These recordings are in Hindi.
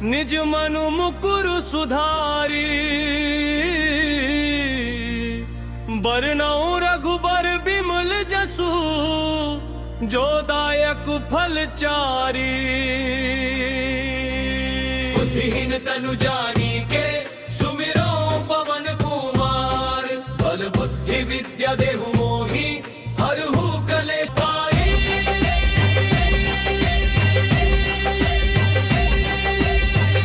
निज मनु मुकुरु सुधारी। बरनऊ रघुबर बिमल जसु जो दायक फल चारी। बुद्धिहीन तनु जानी के सुमिरो पवन कुमार। बल बुद्धि विद्या देहु मोहि हरहु कलेश पाई।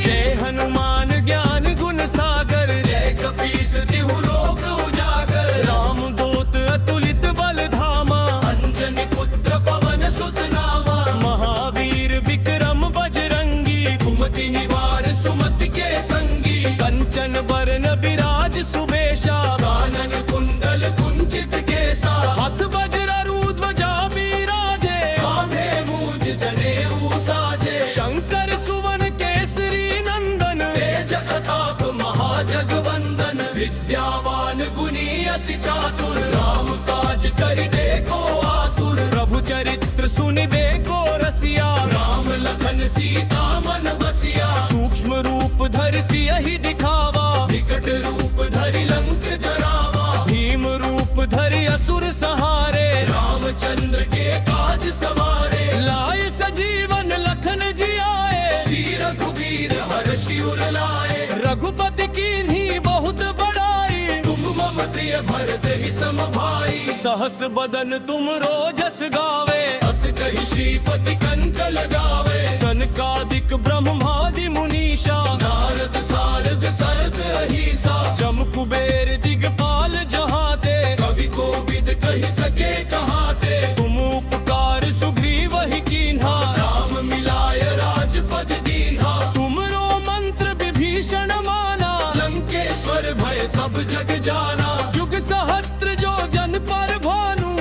जय हनुमान ज्ञान गुण सागर। जय कपीस तिहु लोक उजागर। राम दूत अतुलित बल धामा। अंजनी पुत्र पवन सुत नामा। महावीर विक्रम बजरंगी। कुमति निवार सुमति के संगी। कंचन बरन विराज सुबेशा। कानन कुंडल कुंचित केसा। हाथ वज्र ध्वजा बिराजे। कांधे मूज जनेऊ साजे। शंकर सुवन केसरी नंदन। तेज प्रताप महाजगवंदन। विद्यावान गुणी अति चातुर। राम काज करिबे को आतुर। प्रभु चरित्र सुनिबे को रसिया। राम लखन सीता मन बसिया। सूक्ष्म रूप धरि सियहि दिखावा। विकट रूप धरि लंक जरावा। भीम रूप धरि असुर सहारे। रामचंद्र के काज सवारे। लाए सजीवन लखन जियाए। श्री रघुवीर हर्षि उर लाए। रघुपति कीन्ही बहुत बड़ाई। तुम मम प्रिय भरत ही सम भाई। सहस बदन तुम रोजस गावे। अस कहि श्रीपति कंठ लगावे। सनकादिक ब्रह्मादि मुनीषा। नारद सारद सरद अहीसा। जम कुबेर दिगपाल जहाते। कवि कोविद कहि सके कहाते। तुम उपकार सुग्रीव ही कीन्हा। राम मिलाय राजपद दीन्हा। तुमरो मंत्र विभीषण माना। लंकेश्वर भय सब जग जाना। जुग सहस्त्र जो जन पर भानु।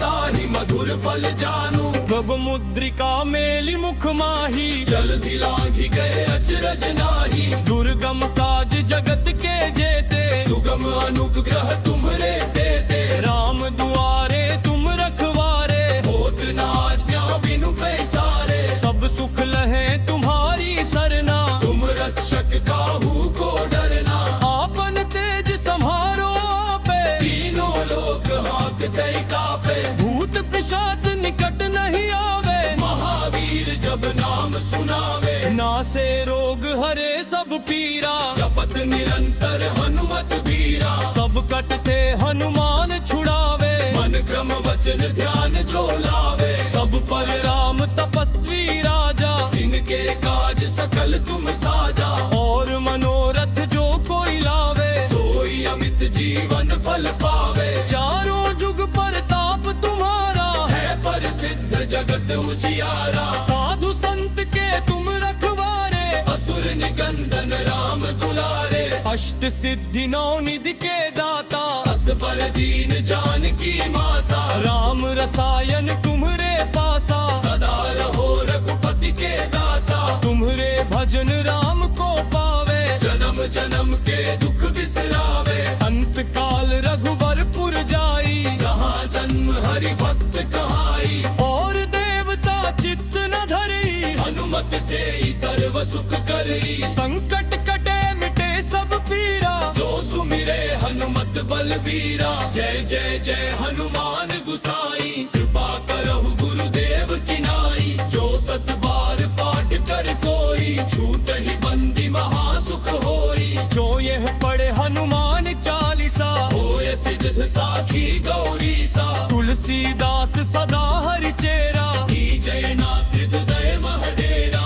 ताहि मधुर फल जानू। प्रभु मुद्रिका मेलि मुख माही। जलधि लांघि गए अचरज नाही। दुर्गम काज जगत के जेते। सुगम अनुग्रह तुम्हरे देते। राम दुआरे तुम रखवारे। होत न आज्ञा बिनु पैसारे। सब सुख लहे तुम्हारी सरना। तुम रक्षक काहू को डरना। आपन तेज सम्हारो आपे। तीनों लोक हाँकते कापे। भूत पिशाच निकट नहीं आवे। महावीर जब नाम सुनावे। नासे रोग हरे सब पीरा। जपत निरंतर हनुमत बीरा। सब कटते हनुमान छुड़ावे। मन क्रम वचन ध्यान जो लावे। सब पर राम तपस्वी राजा। इनके काज सकल तुम साजा। और मनोरथ जो कोई लावे। सोई अमित जीवन फल पावे। चारों जुग पर ताप तुम्हारा। है प्रसिद्ध जगत उजियारा। साधु संत के तुम रखवारे। असुर निकंदन राम दुलारे। अष्ट सिद्धि नौ निधि के दाता। असबर दीन जानकी माता। राम रसायन तुम्हरे पासा। सदा रहो रघुपति के दासा। तुम्हरे भजन राम को पावे। जन्म जन्म के दुख बिसरावे। अंत काल रघुवरपुर जाई। जहाँ जन्म हरि भक्त कहाई। और देवता चित्त न धरी। हनुमत से ही सर्व सुख करी। संकट कटे मिटे सब पीरा। जो सुमिरे हनुमत बलबीरा। जय जय जय हनुमान गुसाई। कृपा करहु गुरुदेव की नाई। जो सत बार पाठ कर कोई। छूट ही बंदी महासुख होई। जो यह पढ़े हनुमान चालीसा। होय सिद्ध साखी गौरी सा। तुलसीदास सदा हरि चेरा। की जय नाथ हृदय महडेरा।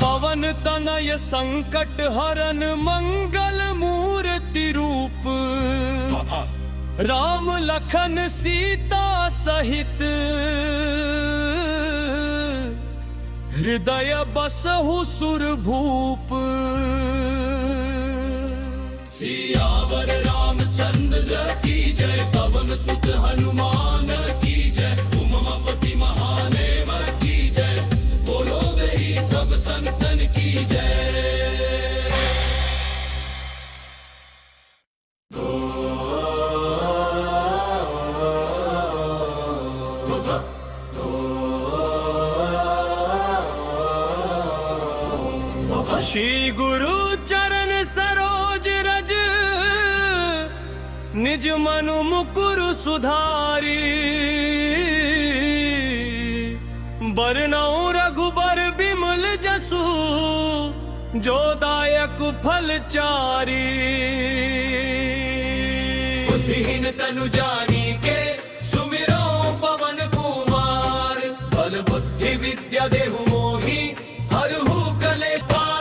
पवन तनय संकट हरन मंगल मूर्ति रूप। राम लखन सीता सहित। हृदय बसहु सुरभूप। सियावर रामचंद्र की जय। पवन सुत हनुमान की जय। उमापति महादेव की जय। बोलो वही सब संतन की जय। श्री गुरु चरण सरोज रज, निज मनु मुकुर सुधारी। बरनउँ रघुबर बिमल जसु, जो दायक फल चारी। बुद्धिहीन तनु जानिके, सुमिरो पवन कुमार। बल बुद्धि विद्या देहु मोहि, हरहु कलेश पाई।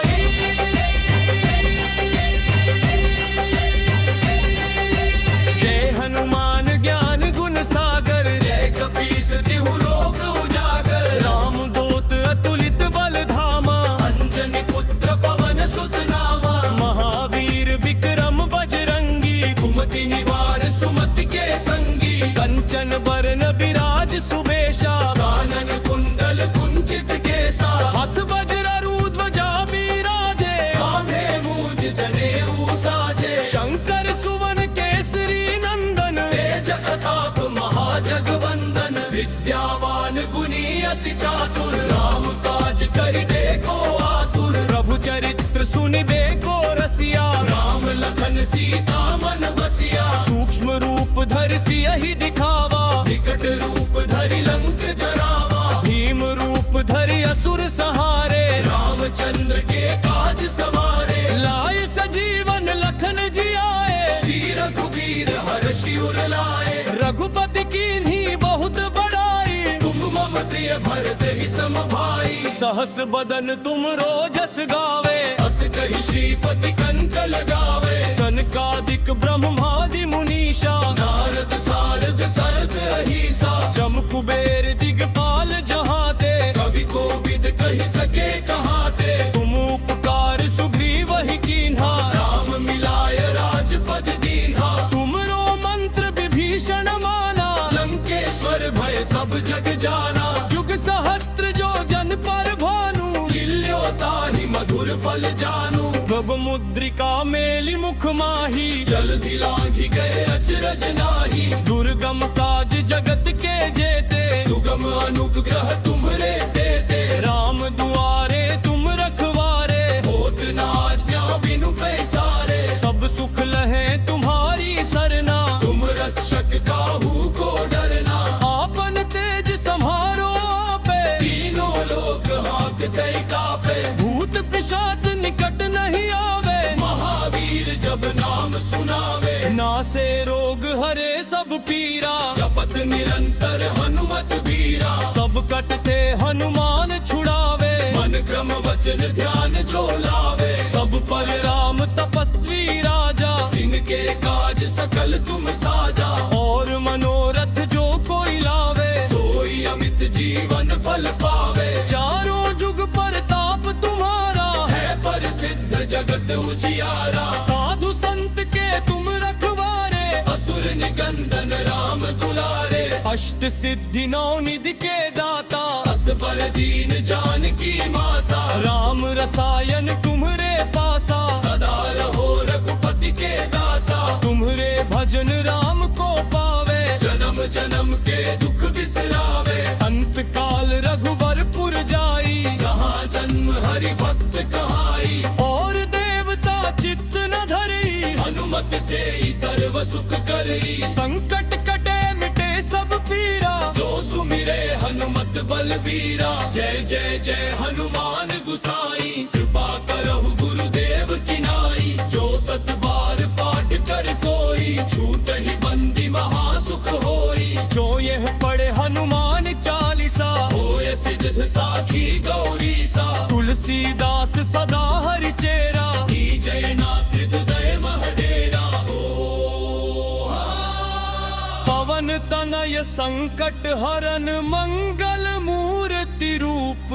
जय हनुमान ज्ञान गुण सागर, जय कपीस तिहु लोक उजागर। राम दूत अतुलित बल धामा, अंजनी पुत्र पवन सुत नामा। महावीर विक्रम बजरंगी, कुमति निवार सुमति के संगी। कंचन बरन बिराज सुबेशा, कानन कुंडल कुंचित केसा। हाथ वज्र ध्वजा बिराजे, कांधे मूज जनेऊ साजे। शंकर सुवन केसरी नंदन, तेज प्रताप महाजगवंदन। विद्यावान गुणी अति चातुर, राम काज करिबे को आतुर। प्रभु चरित्र सुनिबे को रसिया, राम लखन सीता मन बसिया। सूक्ष्म रूप धरि सियहि दिखावा, विकट रूप धरि लंक जरावा। भीम रूप धरि असुर सहारे, रामचंद्र के काज सवारे। लाए सजीवन लखन जियाए, श्री रघुबीर हर्षि उर लाए। रघुपति कीन्ही बहुत बड़ाई, तुम मम प्रिय भरत ही सम भाई। सहस बदन तुम रोजस गावे, अस कहि श्रीपति कंठ लगावे। सनकादिक ब्रह्मादि मुनीषा, नारद सारद सरद अहीसा। जम कुबेर दिगपाल जहाते, कवि कोविद कहि सके कहाते। तुम उपकार सुग्रीव ही कीन्हा, राम मिलाय राजपद दीन्हा। तुमरो मंत्र विभीषण माना, लंकेश्वर भय सब जग जाना। जुग सहस्त्र जो जन पर भानु, लील्यो ताहि मधुर फल जानू। प्रभ मुद्रिका मेलि मुख माही, जलधि लांघि गए अचरज नाहि। दुर्गम काज जगत के जेते, सुगम अनुग्रह तुम्हरे देते। राम दुआरे तुम रखवारे, होत न आज्ञा बिनु पैसारे। सब सुख लहे तुम्हारी सरना, तुम रक्षक काहू को डरना। आपन तेज सम्हारो आपे, तीनों लोक हाँकते कापे। भूत पिशाच निकट नहीं आवे, महावीर जब नाम सुनावे। नासे रोग हरे सब पीरा, जपत निरंतर हनुमत बीरा। सब कटते हनुमान छुड़ावे, मन क्रम वचन ध्यान जो लावे। सब पर राम तपस्वी राजा, जिनके काज सकल तुम साजा। और मनोरथ जो कोई लावे, सोई अमित जीवन फल पावे। चारों जुग परताप तुम्हारा, है प्रसिद्ध जगत उजियारा। साधु संत के तुम रखवारे, असुर निकंदन राम दुलारे। अष्ट सिद्धि नौ निधि के दाता, असबर दीन जानकी माता। राम रसायन तुम्हरे पासा, सदा रहो रघुपति के दासा। तुम्हरे भजन राम को पावे, जन्म जन्म के दुख बिसरावे। अंत काल रघुवर पुर जाई, जहाँ जन्म हरि भक्त कहाई। और देवता चित्त न धरी, हनुमत से ही सर्व सुख करई। संकट कटे मिटे सब पीरा, जो सुमिरे हनुमत बलबीरा। जय जय जय हनुमान गुसाई, कृपा करहु गुरुदेव की नाई। जो सत बार पाठ कर कोई, छूटहि बंदी महासुख होई। जो यह पढ़े हनुमान चालीसा, होय सिद्ध साखी गौरीसा। तुलसीदास सदा हरि चेरा, जय नाथ हृदय महडेरा। पवन तनय संकट हरन, मंगल मूर्ति रूप।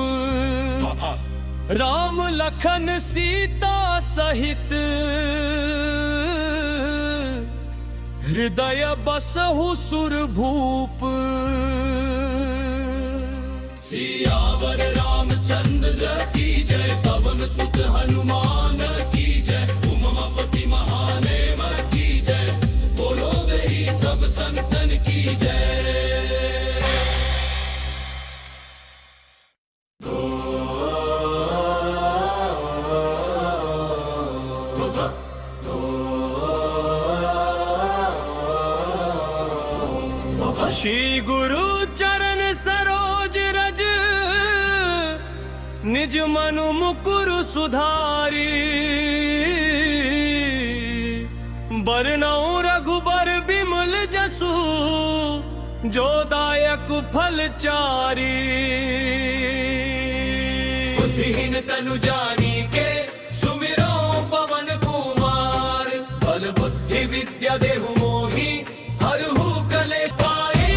राम लखन सीता सहित, हृदय बसहु सुरभूप। सियावर रामचंद्र की जय, पवन सुत हनुमान की जय। उमापति महादेव की जय, बोलो वही सब संतन की जय। निज मनु मुकुरु सुधारी बरनऊ रघुबर बिमल जसु जो दायक फल चारी बुद्धिहीन तनु जानी के सुमिरो पवन कुमार बल बुद्धि विद्या देहु मोहि हरहु कलेश पाई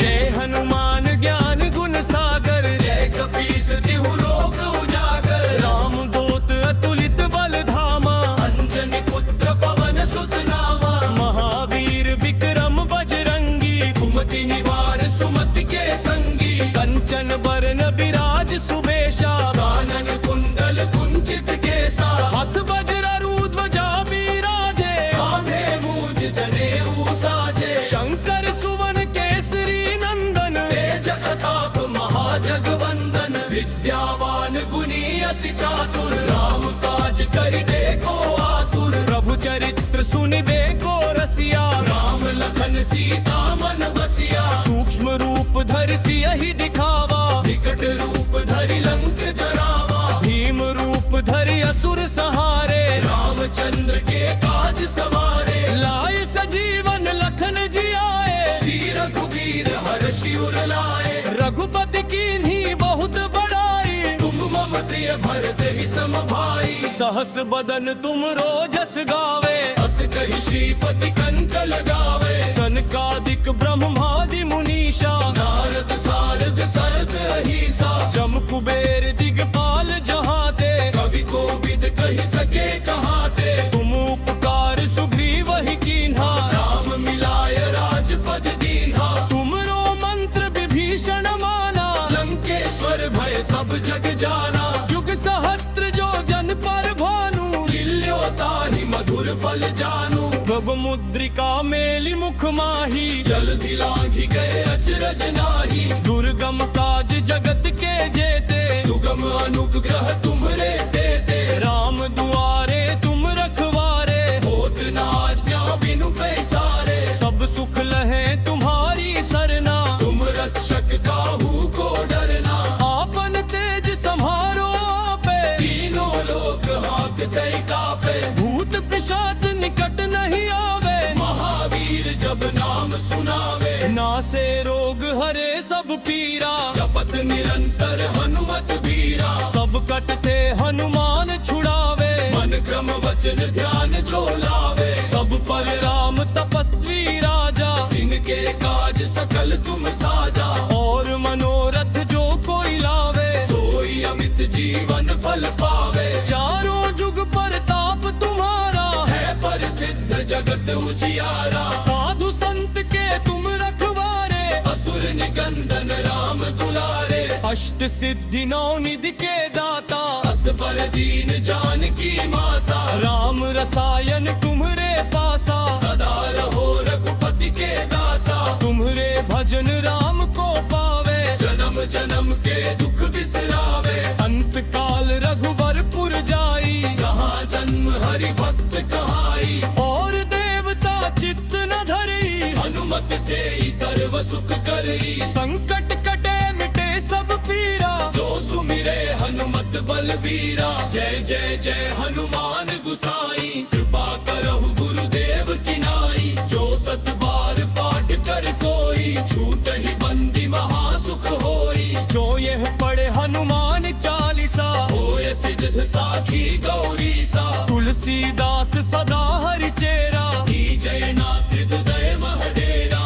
जय हनुमान ज्ञान गुण सागर जय कपीस तिहु लोक उजागर राम दूत अतुलित बल धामा अंजनी पुत्र पवन सुत नामा महावीर विक्रम बजरंगी कुमति निवार सुमति के संगी कंचन बरन विराज सुबेशा कानन कुंडल कुंचित केसा हाथ वज्र ध्वजा बिराजे कांधे मूज जनेऊ साजे शंकर सुवन केसरी नंदन तेज प्रताप महाजगवंदन विद्यावान गुणी अति चातुर राम काज करिबे को आतुर प्रभु चरित्र सुनिबे को रसिया राम लखन सीता मन बसिया सूक्ष्म रूप धरि सियहि दिखावा विकट रूप धरि लंक जरावा भीम रूप धरि असुर सहारे रामचंद्र के काज सवारे लाए सजीवन लखन जियाए श्री रघुवीर हर्षि उर लाए रघुपति कीन्ही बहुत बड़ाई तुम मम प्रिय भरत ही सम भाई सहस बदन तुम रोजस गावे अस कहि श्रीपति कंठ लगावे सनकादिक ब्रह्मादि मुनीषा नारद सारद सरद अहिसा जम कुबेर दिगपाल जहाते कवि कोविद कहि सके कहाते तुम उपकार सुग्रीव ही कीन्हा राम मिलाय राजपद दीन्हा तुमरो मंत्र विभीषण माना लंकेश्वर भय सब जग जाना युग सहस्त्र जो जन पर भानु लील्योताहि मधुर फल जानू प्रभ मुद्रिका मेलि मुख माही जल्दी लांघि गए अचरज नाही दुर्गम काज जगत के जेते सुगम अनुग्रह तुम्हरे देते राम दुआरे तुम रखवारे होत न आज्ञा बिनु पैसारे सब सुख लहे तुम्हारी सरना तुम रक्षक काहू को डरना आपन तेज सम्हारो आपे तीनों लोक हाँकते कापे भूत पिशाच निकट नहीं आवे महावीर जब नाम सुनावे नासे रोग हरे सब पीरा जपत निरंतर हनुमत बीरा सब कटते हनुमान छुड़ावे मन क्रम वचन ध्यान जो लावे सब पर राम तपस्वी राजा जिनके काज सकल तुम साजा और मनोरथ जो कोई लावे सोई अमित जीवन फल पावे चारों जुग परताप तुम्हारा है प्रसिद्ध जगत उजियारा साधु संत के तुम रखवारे असुर निकंदन राम दुलारे अष्ट सिद्धि नौ निधि के दाता असबर दीन जानकी माता राम रसायन तुम्हरे पासा सदा रहो रघुपति के दासा तुम्हरे भजन राम को पावे जन्म जन्म के दुख बिसरावे अंत काल रघुवरपुर जाई जहाँ जन्म हरि भक्त कहाई और देवता चित्त न धरी हनुमत से ही सर्व सुख करी संकट कटे मिटे सब पीरा जो सुमिरे हनुमत बलबीरा जय जय जय हनुमान गुसाई कृपा करहु गुरुदेव की नाई जो सत बार पाठ कर कोई छूट ही बंदी महासुख होई जो यह पढ़े हनुमान चालीसा होय सिद्ध साखी गौरी सा तुलसीदास सदा हरि चेरा की जय नाथ हृदय महडेरा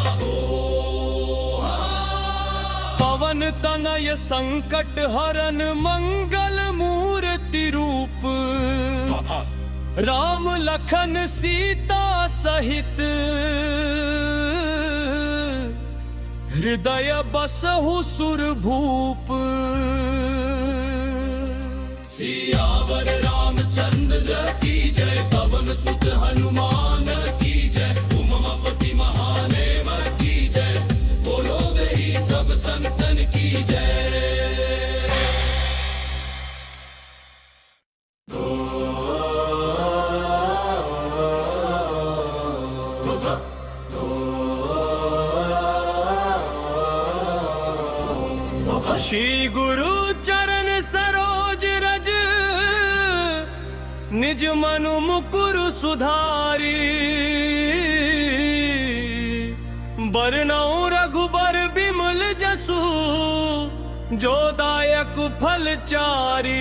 पवन तनय संकट हरन मंगल मूर्ति रूप राम लखन सीता सहित हृदय बसहु सुरभूप सियावर रामचंद्र की जय पवन सुत हनुमान की जय उमापति महादेव की जय बोलो गई सब संतन की जय। श्री गुरु चरण सरोज रज, निज मनु मुकुर सुधारी। बरनउँ रघुबर बिमल जसु, जो दायक फल चारी।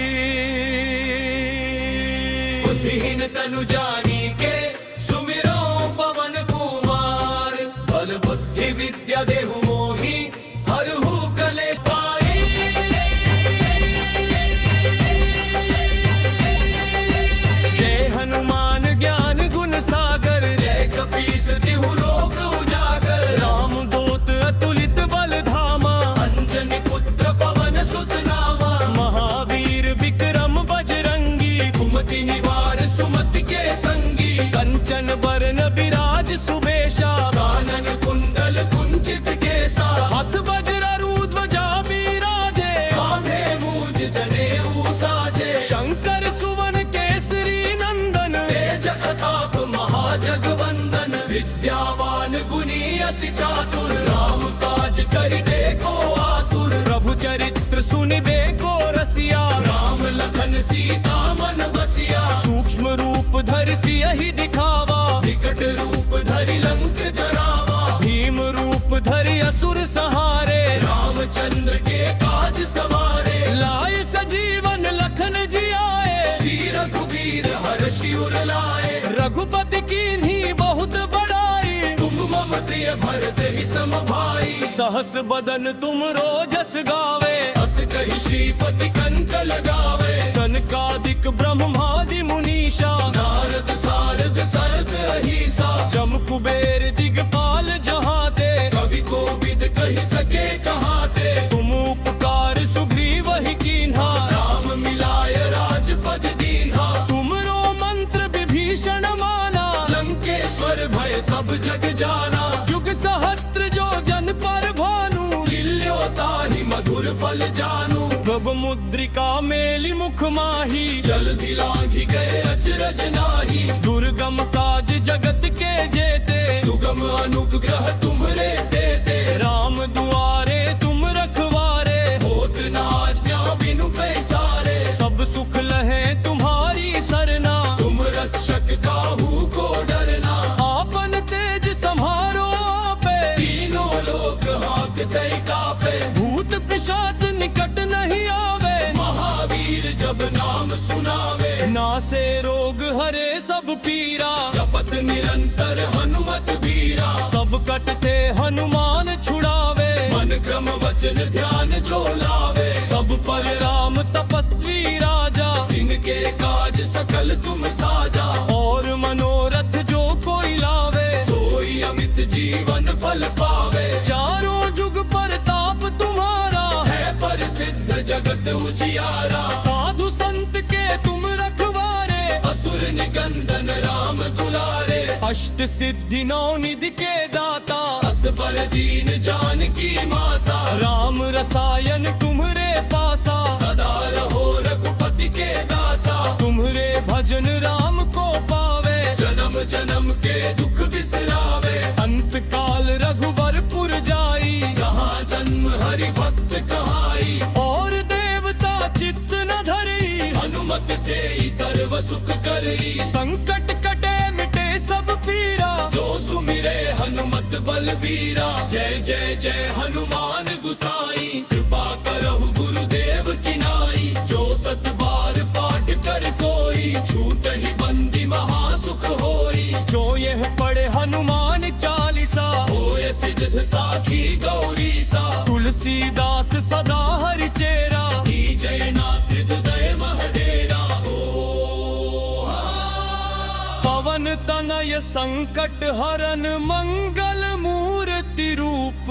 बुद्धिहीन तनु जानिके, सुमिरो पवन कुमार। बल बुद्धि विद्या देहु मोहि, हरहु कलेश पाई। जय हनुमान ज्ञान गुण सागर, जय कपीस तिहु लोक उजागर। राम दूत अतुलित बल धामा, अंजनी पुत्र पवन सुत नामा। महावीर विक्रम बजरंगी, कुमति निवार सुमति के संगी। कंचन बरन विराज सुबेशा, कानन कुंडल कुंचित केसा। हाथ वज्र ध्वजा बिराजे, कांधे मूंज जनेऊ साजे। शंकर सुवन केसरी नंदन, तेज प्रताप महाजगवंदन। विद्यावान गुणी अति चातुर, राम काज करिबे को आतुर। प्रभु चरित्र सुनिबे को रसिया, राम लखन सीता मन बसिया। सूक्ष्म रूप धरि सियहि दिखावा, विकट रूप धरि लंक जरावा। भीम रूप धरि असुर संहारे, रामचंद्र के काज सवारे। लाए सजीवन लखन जियाए, श्री रघुवीर हर्षि उर लाए। रघुपति कीन्ही बहुत बड़ाई, तुम मम प्रिय भरत ही सम भाई। सहस बदन तुम रोजस गावे, अस कहि श्रीपति कंठ लगावे। सनकादिक ब्रह्मादि मुनीषा, नारद सारद सरद अहीसा। जम कुबेर दिगपाल जहाते, कवि कोविद कहि सके कहाते। तुम उपकार सुग्रीव ही कीन्हा, राम मिलाय राजपद दीन्हा। तुमरो मंत्र विभीषण माना, लंकेश्वर भय सब जग जाना। जुग सहस्त्र जो जन पर भानु, ताहि मधुर फल जानू। प्रभु मुद्रिका मेलि मुख माही, जल्दी लांघि गए अचरज नाही। दुर्गम काज जगत के जेते, सुगम अनुग्रह तुम्हरे देते। राम दुआरे तुम रखवारे, होत न आज्ञा बिनु पैसारे। सब सुख लहे तुम्हारी सरना, तुम रक्षक काहू को डरना। आपन तेज सम्हारो आपे, तीनों लोक हाँकते कापे। भूत पिशाच निकट नहीं आवे, महावीर जब नाम सुनावे। नासे रोग हरे सब पीरा, जपत निरंतर हनुमत बीरा। सब कटते हनुमान छुड़ावे, मन क्रम वचन ध्यान जो लावे। सब पर राम तपस्वी राजा, जिनके काज सकल तुम साजा। और मनोरथ जो कोई लावे, सोई अमित जीवन फल पावे। चारों जुग परताप तुम्हारा, है प्रसिद्ध जगत उजियारा। साधु संत के तुम रखवारे, असुर निकंदन राम दुलारे। अष्ट सिद्धि नौ निधि के दाता, असबर दीन जानकी माता। राम रसायन तुम्हरे पासा, सदा रहो रघुपति के दासा। तुम्हरे भजन राम को पावे, जन्म जन्म के दुख बिसरावे। अंत काल रघुवरपुर जाई, जहाँ जन्म हरि भक्त कहाई। और देवता चित्त न धरी, हनुमत से ही सर्व सुख करई। संकट कटे मिटे सब पीरा, जो सुमिरे हनुमत बलबीरा। जय जय जय हनुमान गुसाई, कृपा करहु गुरुदेव की नाई। जो सत बार पाठ कर कोई, छूटहि बंदी महासुख होई। जो यह पढ़े हनुमान चालीसा, होय सिद्ध साखी गौरी सा। तुलसीदास सदा हरि चेरा, जय नाथ हृदय महडेरा। पवन तनय संकट हरन मंगल मूर्ति रूप।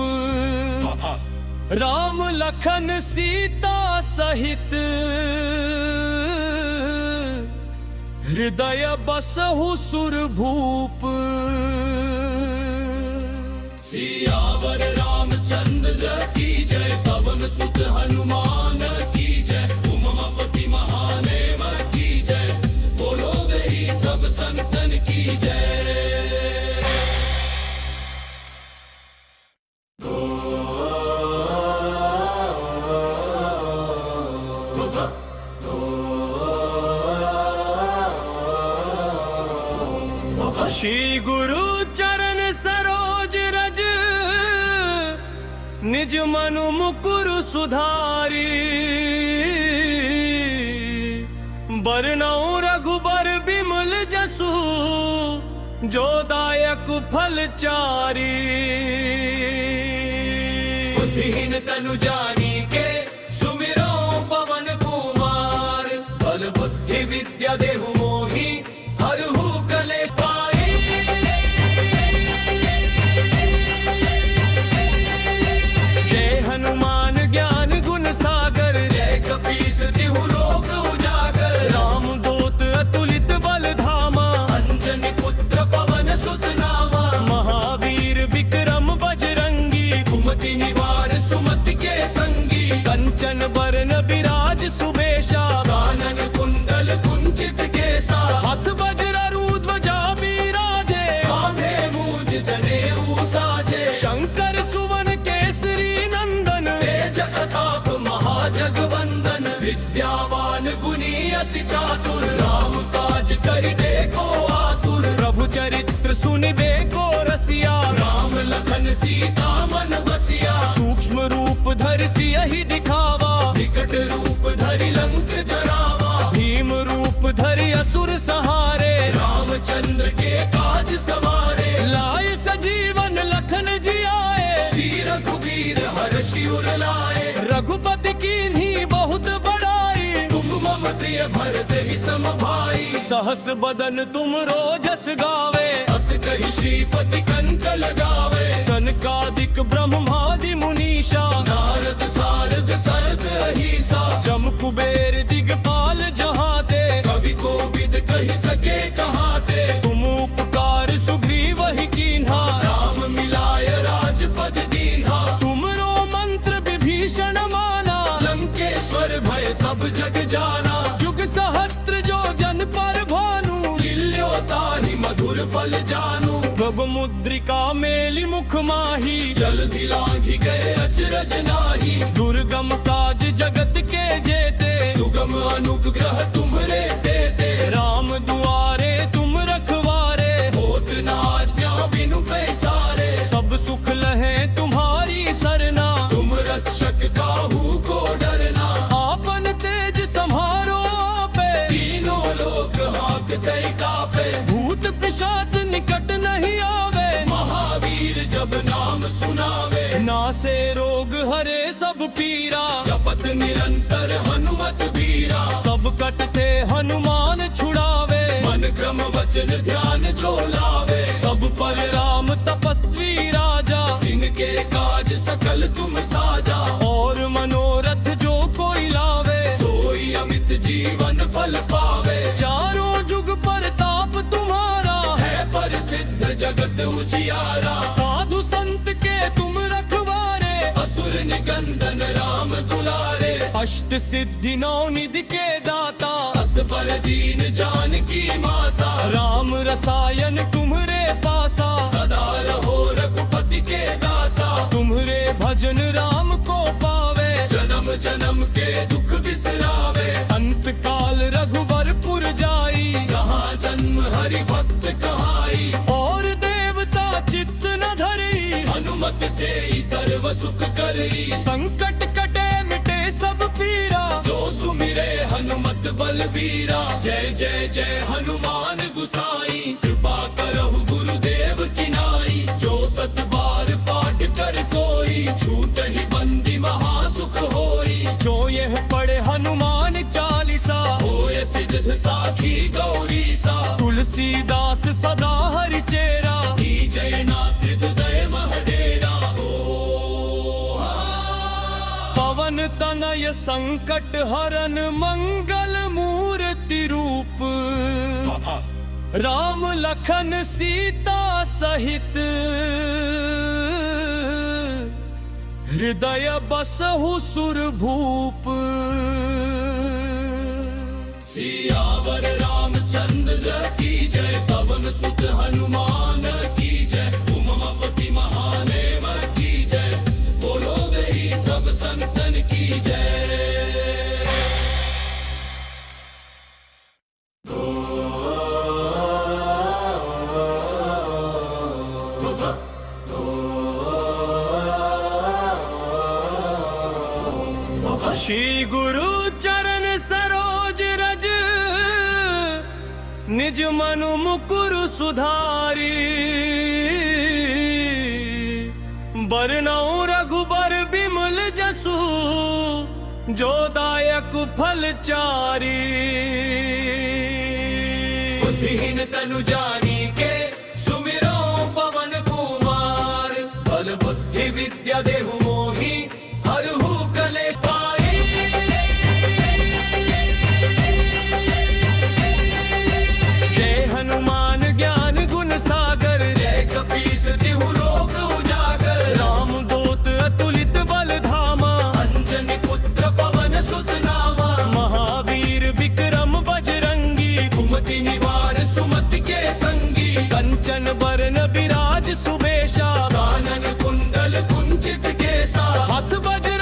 राम लखन सीता सहित, हृदय बसहु सुरभूप। सियावर रामचंद्र की जय, पवन सुत हनुमान की जय। उमापति महादेव की जय, बोलो गई सब संतन की जय। निज मनु मुकुरु सुधारी बरनऊ रघुबर बिमल जसु जो दायक फल चारी बुद्धिहीन तनु जानी के सुमिरो पवन कुमार बल बुद्धि विद्या देहु मोहि हरहु कलेश पाई जय हनुमान ज्ञान गुण सागर जय कपीस तिहु लोक उजागर राम दूत अतुलित बल धामा अंजनी पुत्र पवन सुत नामा महावीर विक्रम बजरंगी कुमति निवार सुमति के संगी कंचन बरन विराज सुबेशा कानन कुंडल कुंचित केसा हाथ वज्र ध्वजा बिराजे कांधे मूज जनेऊ साजे शंकर सुवन केसरी नंदन तेज प्रताप महाजगवंदन विद्यावान गुणी अति चातुर राम काज करिबे को आतुर प्रभु चरित्र सुनिबे को रसिया राम लखन सीता मन बसिया सूक्ष्म रूप धरि सियहि दिखावा विकट रूप धरि लंक जरावा भीम रूप धरि असुर सहारे रामचंद्र के काज सवारे लाए सजीवन लखन जियाए श्री रघुवीर हर्षि उर लाए रघुपति कीन्ही बहुत बड़ाई तुम मम प्रिय भरत ही सम भाई सहस बदन तुम रोजस गावे अस कहि श्रीपति कंठ लगावे सनकादिक ब्रह्मादि मुनीषा नारद सारद सरद अहिसा जम कुबेर दिगपाल जहाते कवि कोविद कहि सके कहाते तुम उपकार सुग्रीव ही कीन्हा राम मिलाय राजपद दीन्हा तुमरो मंत्र विभीषण माना लंकेश्वर भय सब जग जाना जुग सहस्त्र जो जन पर भानु लील्योताहि मधुर फल जानू प्रभु मुद्रिका मेलि मुख माही जल्दी लांघि गए अचरज नाही दुर्गम काज जगत के जेते सुगम अनुग्रह तुम्हरे देते राम दुआरे तुम रखवारे होत न आज्ञा बिनु पैसारे सब सुख लहे तुम्हारी सरना तुम रक्षक काहू को डरना आपन तेज सम्हारो आपे तीनों लोक हाँकते कापे भूत पिशाच निकट नहीं आवे महावीर जब नाम सुनावे नासे रोग हरे सब पीरा जपत निरंतर हनुमत बीरा सब कटते हनुमान छुड़ावे मन क्रम वचन ध्यान जो लावे सब पर राम तपस्वी राजा इनके काज सकल तुम साजा और मनोरथ जो कोई लावे सोई अमित जीवन फल पावे चारों जुग परताप तुम्हारा है प्रसिद्ध जगत उजियारा साधु संत के तुम रखवारे असुर निकंदन राम दुलारे अष्ट सिद्धि नौ निधि के दाता असबर दीन जानकी माता राम रसायन तुम्हरे पासा सदा रहो रघुपति के दासा तुम्हरे भजन राम को पावे जन्म जन्म के दुख बिसरावे अंत काल रघुवरपुर जाई जहाँ जन्म हरि भक्त कहाई और देवता चित्त न धरी हनुमत से ही सर्व सुख करी संकट कटे मिटे सब पीरा जो सुमिरे हनुमत बलबीरा जय जय जय हनुमान गुसाई कृपा करहु गुरुदेव की नाई जो सत बार पाठ कर कोई छूट ही बंदी महासुख होई जो यह पढ़े हनुमान चालीसा होय सिद्ध साखी गौरी सा तुलसीदास सदा हरि चेरा की जय नाथ हृदय महडेरा पवन तनय संकट हरन मंगल मूर्ति रूप राम लखन सीता सहित हृदय बसहु सुरभूप सियावर रामचंद्र की जय पवन सुत हनुमान की जय उमापति महादेव की जय बोलो गई सब संतन की जय। श्री गुरु चरण सरोज रज, निज मनु मुकुर सुधारी। बरनउँ रघुबर बिमल जसु, जो दायक फल चारी। बुद्धिहीन तनु जानिके, सुमिरो पवन कुमार। बल बुद्धि विद्या देहु मोहि, हरहु कलेश पाई। जय हनुमान ज्ञान गुण सागर, जय कपीस तिहु लोक उजागर। राम दूत अतुलित बल धामा, अंजनी पुत्र पवन सुत नामा। महावीर विक्रम बजरंगी, कुमति निवार सुमति के संगी। कंचन बरन बिराज सुबेशा, कानन कुंडल कुंचित केसा। हाथ वज्र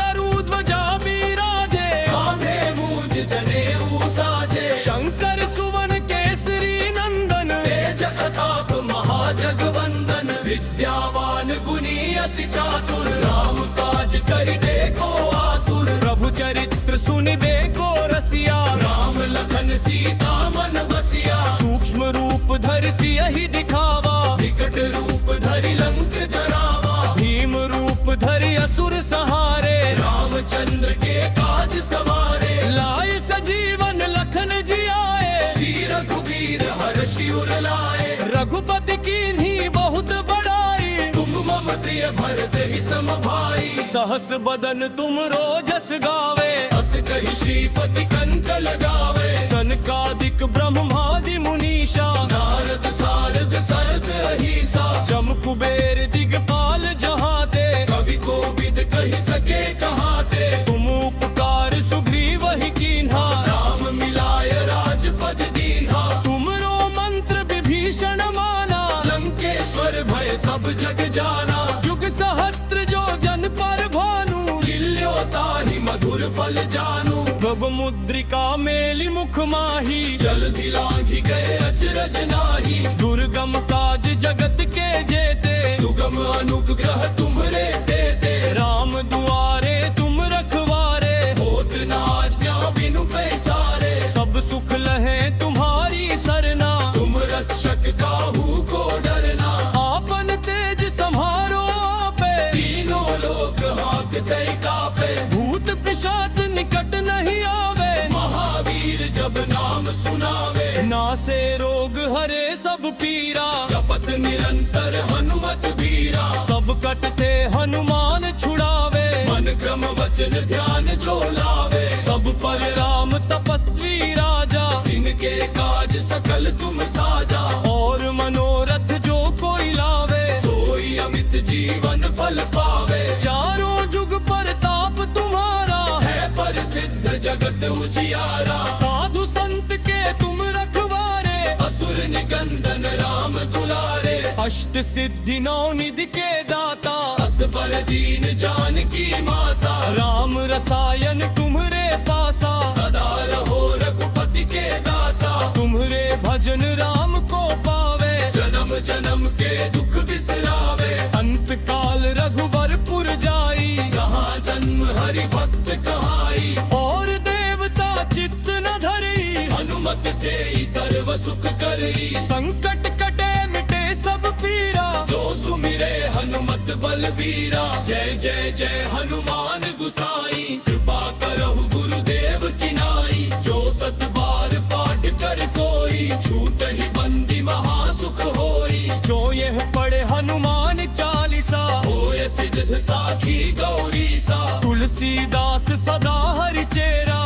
ध्वजा बिराजे, कांधे मूंज जनेऊ साजे। शंकर सुवन केसरी नंदन, तेज प्रताप महाजगवंदन। विद्यावान गुणी अति चातुर, राम काज करिबे को आतुर। प्रभु चरित्र सुनिबे को रसिया, राम लखन सीता मन बसिया। सूक्ष्म रूप धरि सियहि दिखावा, विकट रूप धरि लंक जरावा। भीम रूप धरि असुर सहारे, रामचंद्र के काज सवारे। लाए सजीवन लखन जियाए, श्री रघुबीर हर्षि उर लाए। रघुपति कीन्ही बहुत बड़ाई, तुम मम प्रिय भरत ही सम भाई। सहस बदन तुम रोजस गावे, अस कहि श्रीपति कंठ लगावे। सनकादिक ब्रह्मादि मुनीषा, नारद सारद सरद अहीसा। जम कुबेर दिगपाल जहाते, कवि कोविद कहि सके कहाते। तुम उपकार सुग्रीव ही कीन्हा, राम मिलाय राजपद दीन्हा। तुमरो मंत्र विभीषण माना, लंकेश्वर भय सब जग जाना। जुग सहस्त्र जो जन पर भानु, लील्यो ताहि मधुर फल जानू। प्रभु मुद्रिका मेलि मुख माही, जलधि लांघि गए अचरज नाहि। दुर्गम काज जगत के जेते, सुगम अनुग्रह तुम्हरे देते। राम दुआरे तुम रखवारे, होत न आज्ञा बिनु पैसारे। सब सुख लहे तुम्हारी सरना, तुम रक्षक काहू को डरना। आपन तेज सम्हारो आपे, तीनों लोक हाँकते कापे। भूत पिशाच निकट नहीं आवे, महावीर जब नाम सुनावे। नासे रोग हरे सब पीरा, जपत निरंतर हनुमत बीरा। सब कटते हनुमान छुड़ावे, मन क्रम वचन ध्यान जो लावे। सब पर राम तपस्वी राजा, तिनके काज सकल तुम साजा। और मनोरथ जो कोई लावे, सोई अमित जीवन फल पावे। चारों जुग परताप तुम्हारा, है प्रसिद्ध जगत उजियारा। साधु संत के तुम रखवारे, असुर निकंदन राम दुलारे। अष्ट सिद्धि नौ निधि के दाता, असबर दीन जानकी माता। राम रसायन तुम्हरे पासा, सदा रहो रघुपति के दासा। तुम्हरे भजन राम को पावे, जन्म जन्म के दुख बिसरावे। अंत काल रघुवर पुर जाई, जहाँ जन्म हरि भक्त कहाई। और देवता चित्त न धरी, हनुमत से ही सर्व सुख करई। संकट कटे मिटे सब पीरा, जो सुमिरे हनुमत बलबीरा। जय जय जय हनुमान गुसाई, कृपा करहु गुरुदेव की नाई। जो सत बार पाठ कर कोई, छूटहि बंदी महासुख होई। जो यह पढ़े हनुमान चालीसा, होय सिद्ध साखी गौरीसा। तुलसीदास सदा हरि चेरा,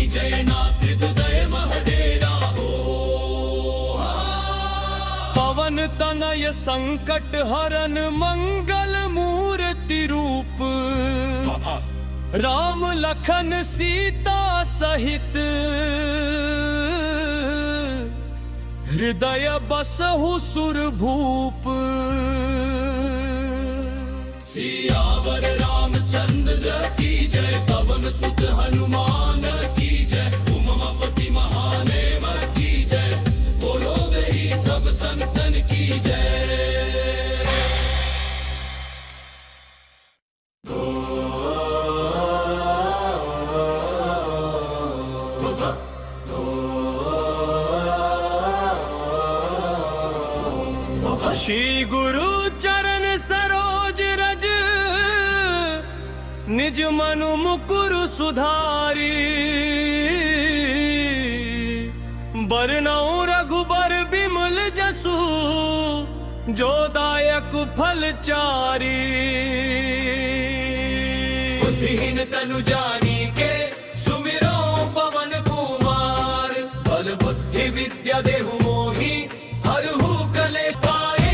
जय नाथ हृदय महडेरा। पवन तनय संकट हरन, मंगल मूर्ति रूप। राम लखन सीता सहित, हृदय बसहु सुरभूप। सियावर रामचंद्र की जय, पवन सुत हनुमान की जय। उमापति महादेव की जय, बोलो वही सब संतन की जय। निज मनु मुकुरु सुधारी बरनऊ रघुबर बिमल जसु जो दायक फल चारी बुद्धिहीन तनु जानी के सुमिरो पवन कुमार बल बुद्धि विद्या देहु मोहि हरहु कलेश पाई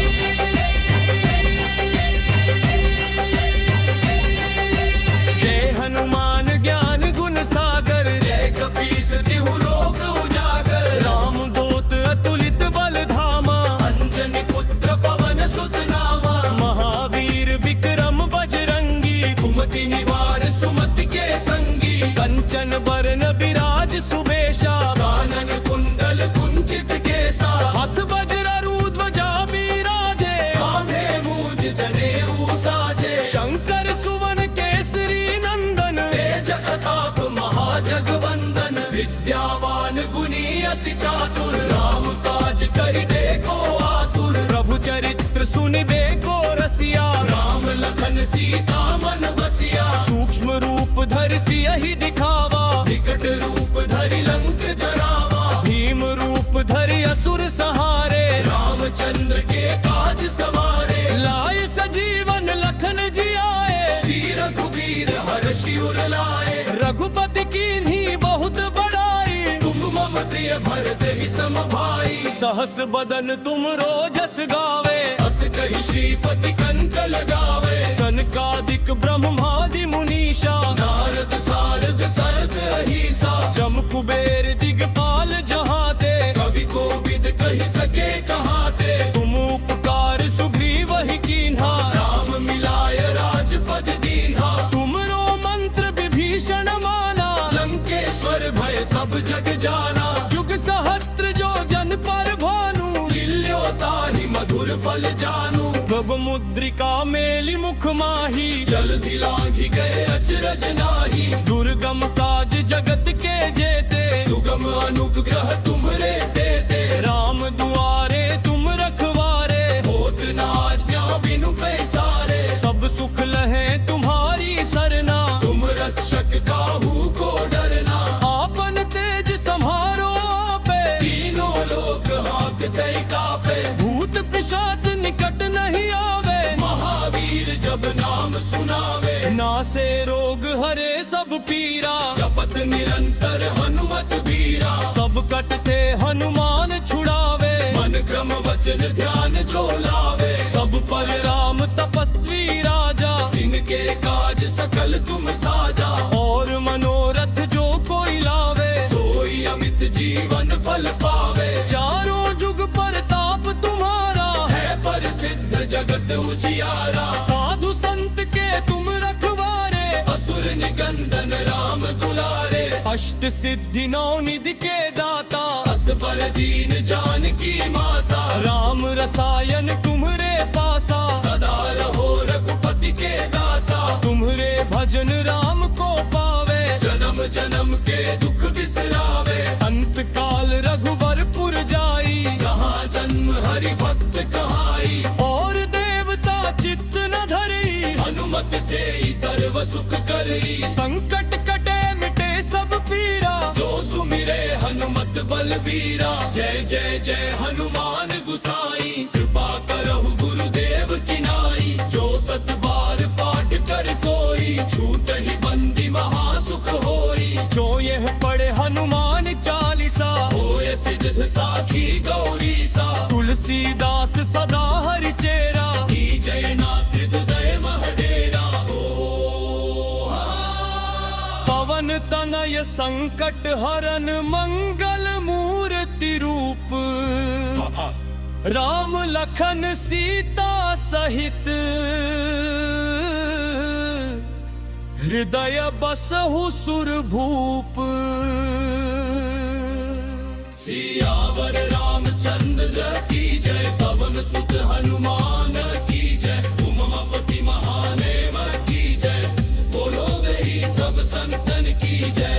जय हनुमान ज्ञान गुण सागर जय कपीस तिहु लोक उजागर राम दूत अतुलित बल धामा अंजनी पुत्र पवन सुत नामा महावीर विक्रम बजरंगी कुमति निवार सुमति के संगी कंचन बरन विराज सुबेशा कानन कुंडल कुंचित केसा हाथ वज्र ध्वजा बिराजे कांधे मूज जनेऊ साजे शंकर सुवन केसरी नंदन तेज प्रताप महाजगवंदन विद्यावान गुणी अति चातुर राम काज करिबे को आतुर प्रभु चरित्र सुनिबे को रसिया राम लखन सीता मन बसिया सूक्ष्म रूप धरि सियहि दिखावा विकट रूप धरि लंक जरावा भीम रूप धरि असुर सहारे रामचंद्र के काज सवारे लाए सजीवन लखन जियाए श्री रघुवीर हर्षि उर लाए रघुपति कीन्ही बहुत बड़ाई तुम मम प्रिय भरत ही सम भाई सहस बदन तुम रोजस गावे अस कहि श्रीपति कंठ लगावे सनकादिक ब्रह्मादि मुनीषा नारद सारद सरद अहिसा जम कुबेर दिगपाल जहाते कवि कोविद कहि सके कहाते तुम उपकार सुग्रीव ही कीन्हा राम मिलाय राजपद दीन्हा तुमरो मंत्र विभीषण माना लंकेश्वर भय सब जग जाना युग सहस्त्र जो जन पर भानु लील्योताहि मधुर फल जानू प्रभ मुद्रिका मेलि मुख माही जल्दी लांघि गए अचरज नाही दुर्गम काज जगत के जेते सुगम अनुग्रह तुम्हरे देते राम दुआरे तुम रखवारे होत न आज्ञा बिनु पैसारे सब सुख लहे तुम्हारी सरना तुम रक्षक काहू को डरना आपन तेज सम्हारो आपे तीनों लोक हाँकते कापे भूत पिशाच निकट नहीं आवे महावीर जब नाम सुनावे नासे रोग हरे सब पीरा जपत निरंतर हनुमत बीरा सब कटते हनुमान छुड़ावे मन क्रम वचन ध्यान जो लावे सब पर राम तपस्वी राजा जिनके काज सकल तुम साजा और मनोरथ जो कोई लावे सोई अमित जीवन फल पावे चारों जुग परताप तुम्हारा है प्रसिद्ध जगत उजियारा साधु संत के तुम रखवारे असुर निकंदन राम दुलारे अष्ट सिद्धि नौ निधि के दाता असबर दीन जानकी माता राम रसायन तुम्हरे पासा सदा रहो रघुपति के दासा तुम्हरे भजन राम को पावे जन्म जन्म के दुख बिसरावे अंत काल रघुवरपुर जाई जहाँ जन्म हरि भक्त कहाई और देवता चित्त न धरी हनुमत से ही सर्व सुख करी संकट कटे मिटे सब पीरा जो सुमिरे हनुमत बलबीरा जय जय जय हनुमान गुसाई कृपा करहु गुरुदेव की नाई जो सत बार पाठ कर कोई छूट ही बंदी महासुख होई जो यह पढ़े हनुमान चालीसा होय सिद्ध साखी गौरी सा तुलसीदास सदा हरि चेरा की जय नाथ हृदय महडेरा पवन तनय संकट हरन मंगल मूर्ति रूप राम लखन सीता सहित हृदय बसहु सुरभूप सियावर रामचंद्र की जय पवन सुत हनुमान की जय उमापति महादेव की जय बोलो गई सब संतन की जय।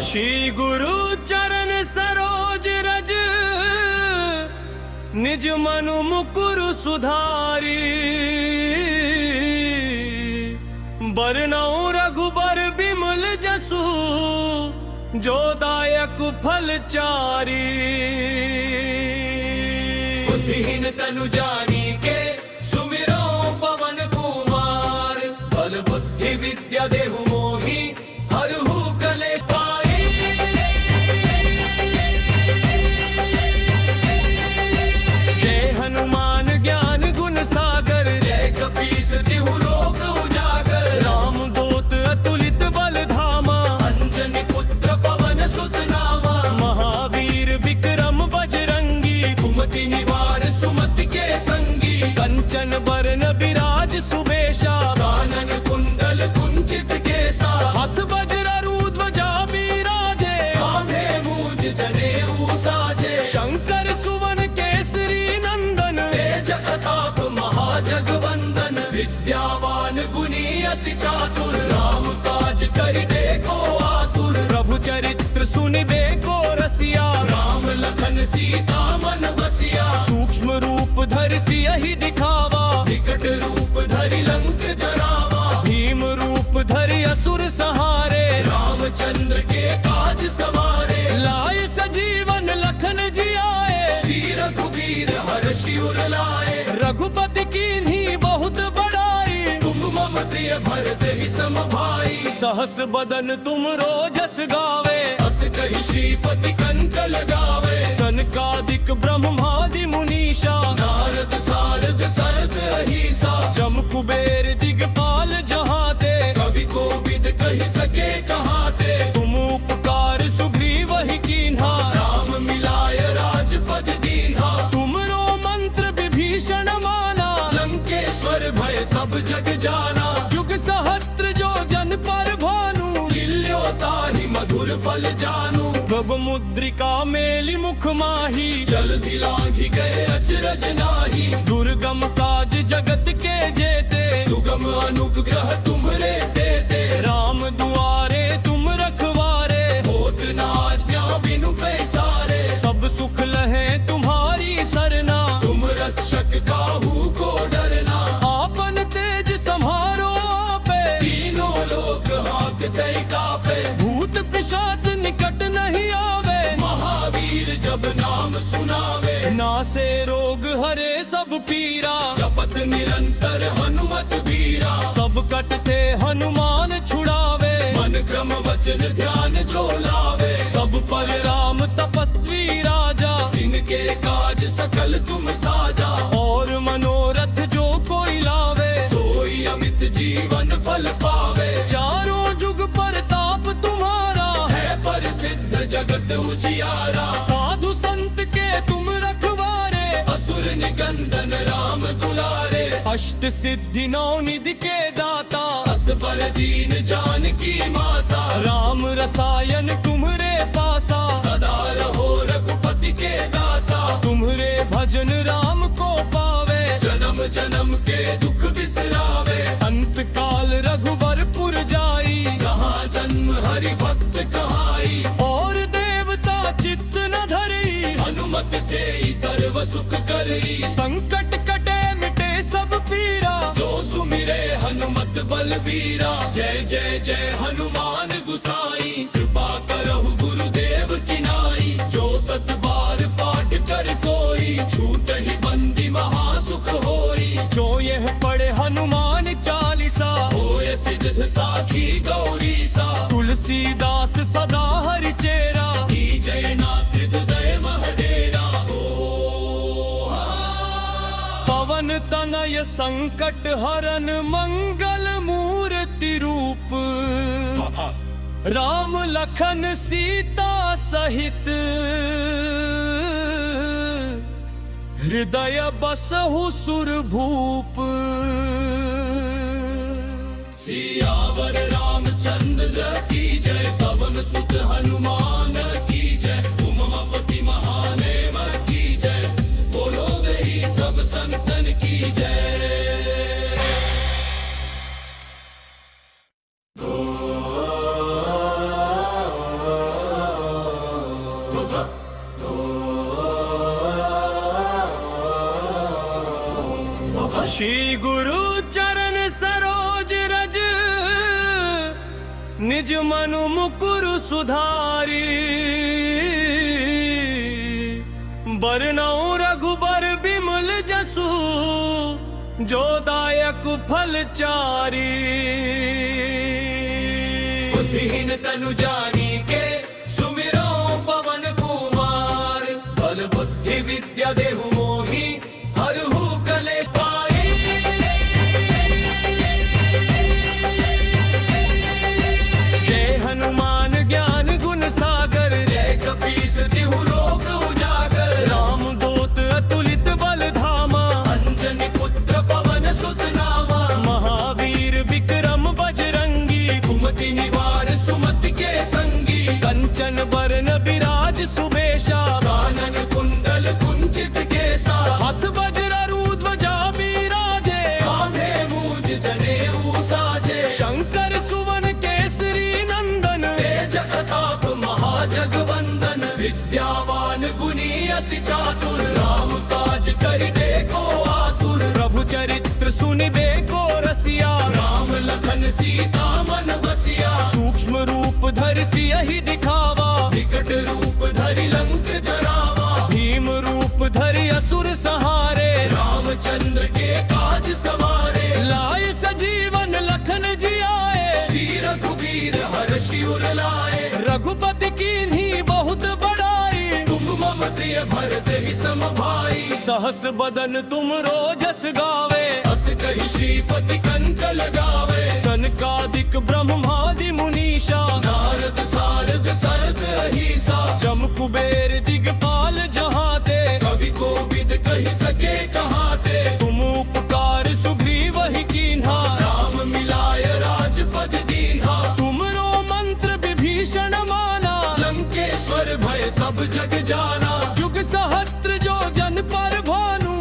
श्री गुरु चरण सरोज रज, निज मनु मुकुरु सुधारी। बरनउँ रघुबर बिमल जसु, जो दायक फल चारी। बुद्धिहीन तनु जानिके, सुमिरो पवन कुमार। बल बुद्धि विद्या देहु मोहि, हरहु कलेश पाई। जय हनुमान ज्ञान गुण सागर, जय कपीस तिहु लोक उजागर। राम दूत अतुलित बल धामा, अंजनी पुत्र पवन सुत नामा। महावीर विक्रम बजरंगी, कुमति निवार सुमति के संगी। कंचन बरन विराज सुबेशा, कानन कुंडल कुंचित केसा। हाथ वज्र ध्वजा बिराजे, कांधे मूंज जनेऊ साजे। शंकर सुवन केसरी नंदन, तेज प्रताप महाजगवंदन। विद्यावान गुणी अति चातुर, राम काज करिबे को आतुर। प्रभु चरित्र सुनिबे को रसिया, राम लखन सीता मन बसिया। सूक्ष्म रूप धरि सियहि दिखावा, विकट रूप धरि लंक जरावा। भीम रूप धरि असुर सहारे, रामचंद्र के काज सवारे। लाए सजीवन लखन जियाए, श्री रघुवीर हर्षि उर लाए। रघुपति कीन्ही बहुत बड़ाई, तुम मम प्रिय भरत ही सम भाई। सहस बदन तुम रोजस गावे, अस कहि श्रीपति कंठ लगावे। सनकादिक ब्रह्मादि मुनीषा, नारद सारद सरद अहीसा। जम कुबेर दिगपाल जहाते, कवि कोविद कहि सके कहाते। तुम उपकार सुग्रीव ही कीन्हा, राम मिलाय राजपद दीन्हा। तुमरो मंत्र विभीषण माना, लंकेश्वर भय सब जग जाना। जुग सहस्त्र जो जन पर भानु, लील्यो ताहि मधुर फल जानू। प्रभ मुद्रिका मेलि मुख माही, जलधि लांघि गए अचरज नाहि। दुर्गम काज जगत के जेते, सुगम अनुग्रह तुम्हरे देते। राम दुआरे तुम रखवारे, होत न आज्ञा बिनु पैसारे। सब सुख लहे तुम्हारी सरना, तुम रक्षक काहू को डरना। आपन तेज सम्हारो आपे, तीनों लोक हाँकते कापे। भूत पिशाच निकट नहीं आवे, महावीर जब नाम सुनावे। नासे रोग हरे सब पीरा, जपत निरंतर हनुमत बीरा। सब कटते हनुमान छुड़ावे, मन क्रम वचन ध्यान जो लावे। सब पर राम तपस्वी राजा, जिनके काज सकल तुम साजा। और मनोरथ जो कोई लावे, सोई अमित जीवन फल पावे। चारों जुग परताप तुम्हारा, है प्रसिद्ध जगत उजियारा। साधु संत के तुम रखवारे, असुर निकंदन राम दुलारे। अष्ट सिद्धि नौ निधि के दाता, असबर दीन जानकी माता। राम रसायन तुम्हरे पासा, सदा रहो रघुपति के दासा। तुम्हरे भजन राम को पावे, जन्म जन्म के दुख बिसरावे। अंत काल रघुवरपुर जाई, जहाँ जन्म हरि भक्त कहाई। और देवता चित्त न धरी, हनुमत से ही सर्व सुख करई। संकट कटे मिटे सब पीरा, जो सुमिरे हनुमत बलबीरा। जय जय जय हनुमान गुसाई, कृपा करहु गुरुदेव की नाई। जो सत बार पाठ कर कोई, छूट ही बंदी महासुख होई। जो यह पढ़े हनुमान चालीसा, होय सिद्ध साखी गौरी सा। तुलसीदास सदा हरि चेरा, जय नाथ हृदय महडेरा। पवन तनय संकट हरन, मंगल मूर्ति रूप। राम लखन सीता सहित, हृदय बसहु सुरभूप। सियावर रामचंद्र की जय, पवन सुत हनुमान की जय। उमापति महादेव की जय, बोलो गई सब संतन की जय। निज मनु मुकुरु सुधारी बरनऊ रघुबर बिमल जसु जो दायक फल चारी बुद्धिहीन तनु जानी के सुमिरो पवन कुमार बल बुद्धि विद्या देहु मोहि हरहु कलेश पाई जय हनुमान ज्ञान गुण सागर जय कपीस तिहु लोक उजागर राम दूत अतुलित बल धामा अंजनी पुत्र पवन सुत नामा महावीर विक्रम बजरंगी कुमति निवार सुमति के संगी कंचन बरन विराज सुबेशा कानन कुंडल कुंचित केसा हाथ वज्र ध्वजा बिराजे कांधे मूज जनेऊ साजे शंकर सुवन केसरी नंदन तेज प्रताप महाजगवंदन विद्यावान गुणी अति चातुर राम काज करिबे को आतुर प्रभु चरित्र सुनिबे को रसिया राम लखन सीता मन बसिया सूक्ष्म रूप धरि सियहि दिखावा विकट रूप धरि लंक जरावा भीम रूप धरि असुर सहारे रामचंद्र के काज सवारे लाए सजीवन लखन जियाए श्री रघुवीर हर्षि उर लाए रघुपति कीन्ही बहुत बड़ाई तुम मम प्रिय भरत ही सम भाई सहस बदन तुम रोजस गावे अस कहि श्रीपति कंठ लगावे सनकादिक ब्रह्मादि मुनीषा नारद सारद सरद अहिसा जम कुबेर दिगपाल जहाते कवि कोविद कहि सके कहाते तुम उपकार सुग्रीव ही कीन्हा राम मिलाय राजपद दीन्हा तुमरो मंत्र विभीषण माना लंकेश्वर भय सब जग जाना जुग सहस्त्र जो जन पर भानु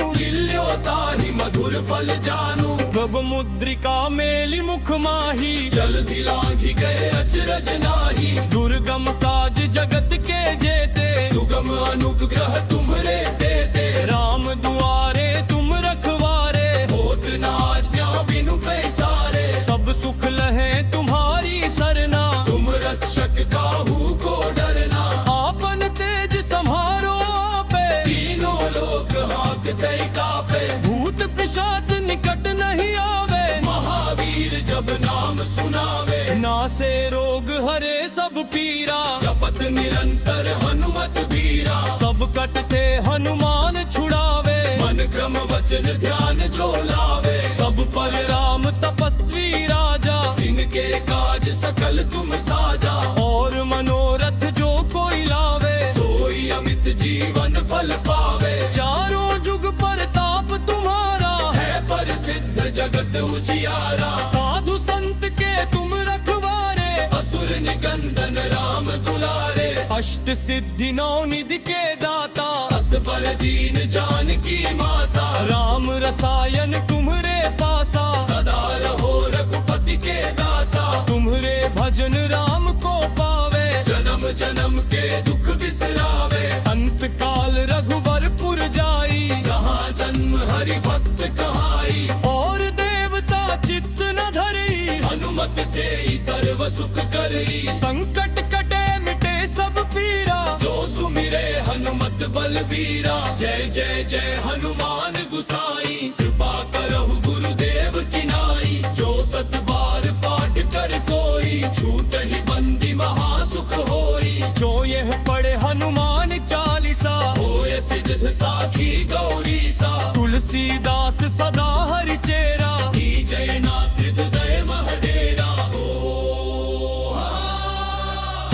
ताहि मधुर फल जानू प्रभ मुद्रिका मेलि मुख माही जल्दी लांघि गए अचरज नाही दुर्गम काज जगत के जेते सुगम अनुग्रह तुम्हरे देते राम दुआरे तुम रखवारे होत न आज्ञा बिनु पैसारे सब सुख लहे तुम्हारी सरना तुम रक्षक काहू को डरना आपन तेज सम्हारो आपे तीनों लोक हाँकते कापे भूत पिशाच निकट नहीं आवे महावीर जब नाम सुनावे नासे रोग हरे सब पीरा जपत निरंतर हनुमत बीरा सब कटते हनुमान छुड़ावे मन क्रम वचन ध्यान जो लावे सब पर राम तपस्वी राजा इनके काज सकल तुम साजा और मनोरथ जो कोई लावे सोई अमित जीवन फल पावे चारों जुग परताप तुम्हारा है प्रसिद्ध जगत उजियारा साधु संत के तुम रखवारे असुर निकंदन राम दुलारे अष्ट सिद्धि नौ निधि के दाता असबर दीन जानकी माता राम रसायन तुम्हरे पासा सदा रहो रघुपति के दासा तुम्हरे भजन राम को पावे जन्म जन्म के दुख बिसरावे अंत काल रघुवरपुर जाई जहाँ जन्म हरि भक्त कहाई और देवता चित्त न धरी हनुमत से ही सर्व सुख करी संकट कटे मिटे सब पीरा जो सुमिरे हनुमत बलबीरा जय जय जय हनुमान गुसाई कृपा करहु गुरुदेव की नाई जो सत बार पाठ कर कोई छूट ही बंदी महासुख होई जो यह पढ़े हनुमान चालीसा होय सिद्ध साखी गौरी सा तुलसीदास सदा हरि चेरा की जय नाथ हृदय महडेरा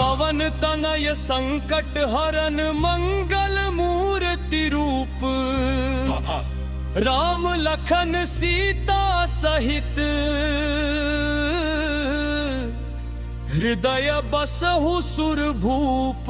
पवन तनय संकट हरन मंगल मूर्ति रूप राम लखन सीता सहित हृदय बसहु सुरभूप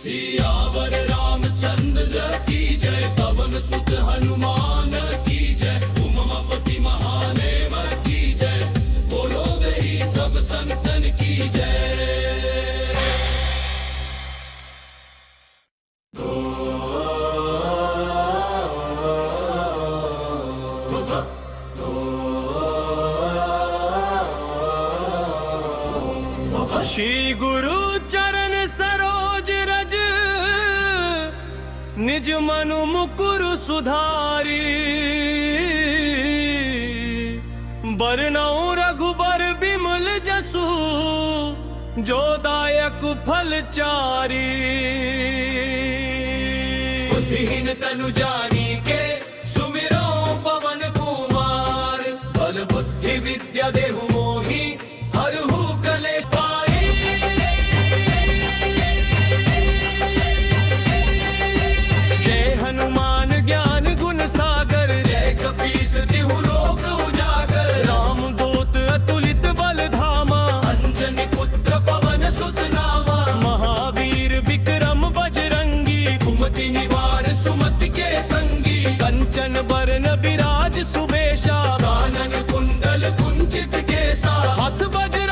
सियावर रामचंद्र की जय पवन सुत हनुमान की जय उमापति महादेव की जय बोलो गई सब संतन की जय। श्री गुरु चरण सरोज रज, निज मनु मुकुरु सुधारी। बरनउँ रघुबर बिमल जसु, जो दायक फल चारी। बुद्धिहीन तनु जानिके, सुमिरो पवन कुमार। बल बुद्धि विद्या देहु मोहि, हरहु कलेश पाई। जय हनुमान ज्ञान गुण सागर, जय कपीस तिहु लोक उजागर। राम दूत अतुलित बल धामा, अंजनी पुत्र पवन सुत नामा। महावीर विक्रम बजरंगी, कुमति निवार सुमति के संगी। कंचन बरन बिराज सुबेशा, कानन कुंडल कुंचित केसा। हाथ वज्र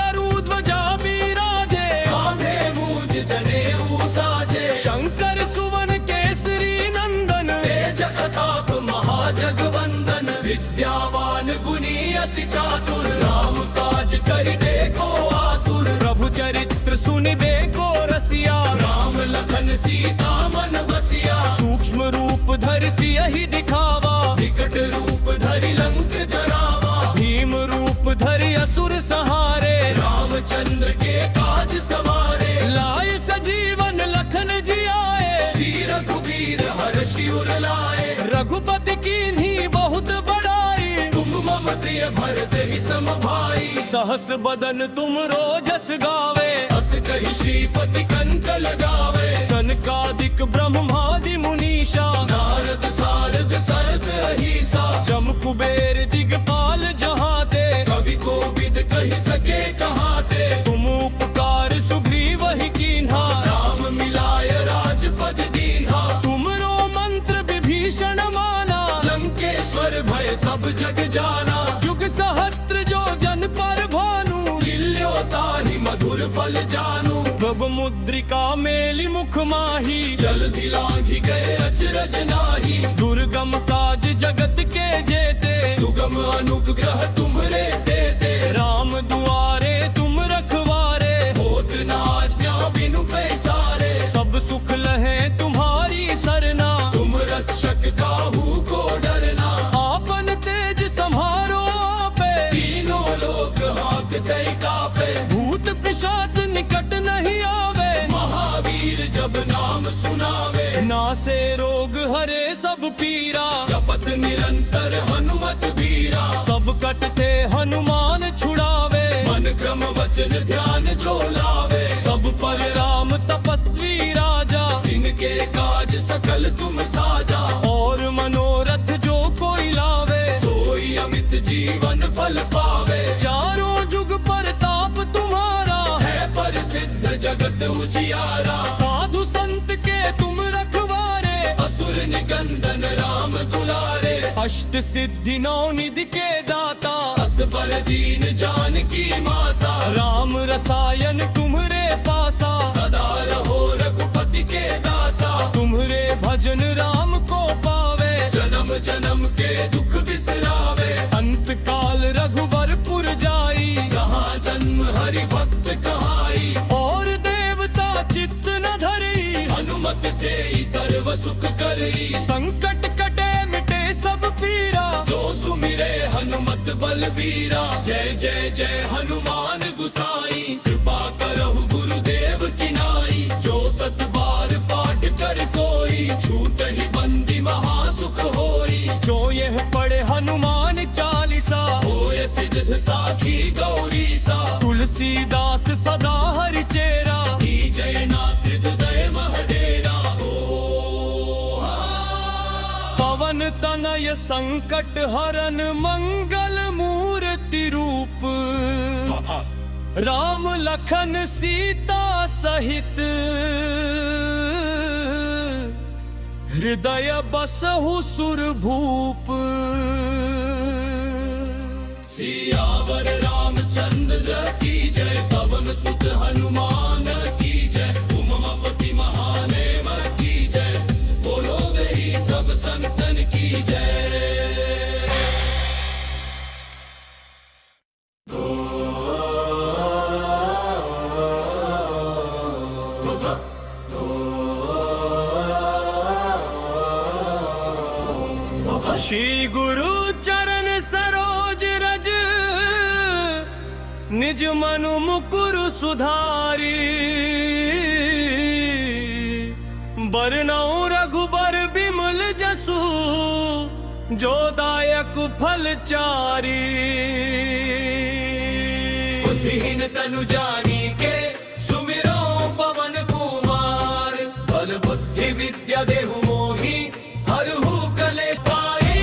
ध्वजा बिराजे, कांधे मूज जनेऊ साजे। शंकर सुवन केसरी नंदन, तेज प्रताप महाजगवंदन। विद्यावान गुणी अति चातुर, राम काज करिबे को आतुर। प्रभु चरित्र सुनिबे को रसिया, राम लखन सीता मन बसिया। सूक्ष्म रूप धरि सियहि दिखावा, विकट रूप धरि लंक जरावा। भीम रूप धरि असुर सहारे, रामचंद्र के काज सवारे। लाए सजीवन लखन जियाए, श्री रघुबीर हर्षि उर लाए। रघुपति कीन्ही बहुत बड़ाई, तुम मम प्रिय भरत ही सम भाई। सहस बदन तुम रोजस गावे, अस कहि श्रीपति कंठ लगावे। सनकादिक ब्रह्मादि मुनीषा, नारद सारद सरद अहीसा। जम कुबेर दिगपाल जहाते, कवि कोविद कहि सके कहाते। तुम उपकार सुग्रीवहि कीन्हा, राम मिलाय राजपद दीन्हा। तुमरो मंत्र विभीषण माना, लंकेश्वर भय सब जग जाना। जुग सहस्त्र जो जन पर भानु, लील्यो ताहि मधुर फल जानू। प्रभु मुद्रिका मेलि मुख माही, जल्दी लांघि गए अचरज नाहि। दुर्गम काज जगत के जेते, सुगम अनुग्रह तुम्हरे देते। राम दुआरे तुम रखवारे, होत न आज्ञा बिनु पैसारे। सब सुख लहे तुम्हारी सरना, तुम रक्षक काहू को डरना। आपन तेज सम्हारो आपे, तीनों लोक हाँकते कापे। भूत पिशाच निकट नहीं आवे, महावीर जब नाम सुनावे। नासे रोग हरे सब पीरा, जपत निरंतर हनुमत बीरा। सब कटते हनुमान छुड़ावे, मन क्रम वचन ध्यान जो लावे। सब पर राम तपस्वी राजा, जिनके काज सकल तुम साजा। और मनोरथ जो कोई लावे, सोई अमित जीवन फल पावे। चारों जुग परताप तुम्हारा, है प्रसिद्ध जगत उजियारा। साधु संत के तुम रखवारे, असुर निकंदन राम दुलारे। अष्ट सिद्धि नौ निधि के दाता, असबर दीन जानकी माता। राम रसायन तुम्हरे पासा, सदा रहो रघुपति के दासा। तुम्हरे भजन राम को पावे, जन्म जन्म के दुख बिसरावे। अंत काल रघुवर पुर जाई, जहाँ जन्म हरि भक्त कहाई। और देवता चित्त न धरी, हनुमत से ही सर्व सुख करई। संकट कटे मिटे सब पीरा, जो सुमिरे हनुमत बलबीरा। जय जय जय हनुमान गुसाई, कृपा करहु गुरुदेव की नाई। जो सत बार पाठ कर कोई, छूटहि बंदी महासुख होई। जो यह पढ़े हनुमान चालीसा, होय सिद्ध साखी गौरीसा। तुलसीदास सदा हरि चेरा, जय नाथ हृदय महडेरा। पवन तनय संकट हरन, मंगल मूर्ति रूप। राम लखन सीता सहित, हृदय बसहु सुरभूप। सियावर रामचंद्र की जय, पवन सुत हनुमान की जय। उमापति महादेव की जय, बोलो वही सब संतन की जय। निज मनु मुकुरु सुधारी बरनऊ रघुबर बिमल जसु जो दायक फल चारी बुद्धिहीन तनु जानी के सुमिरो पवन कुमार बल बुद्धि विद्या देहु मोहि हरहु कलेश पाई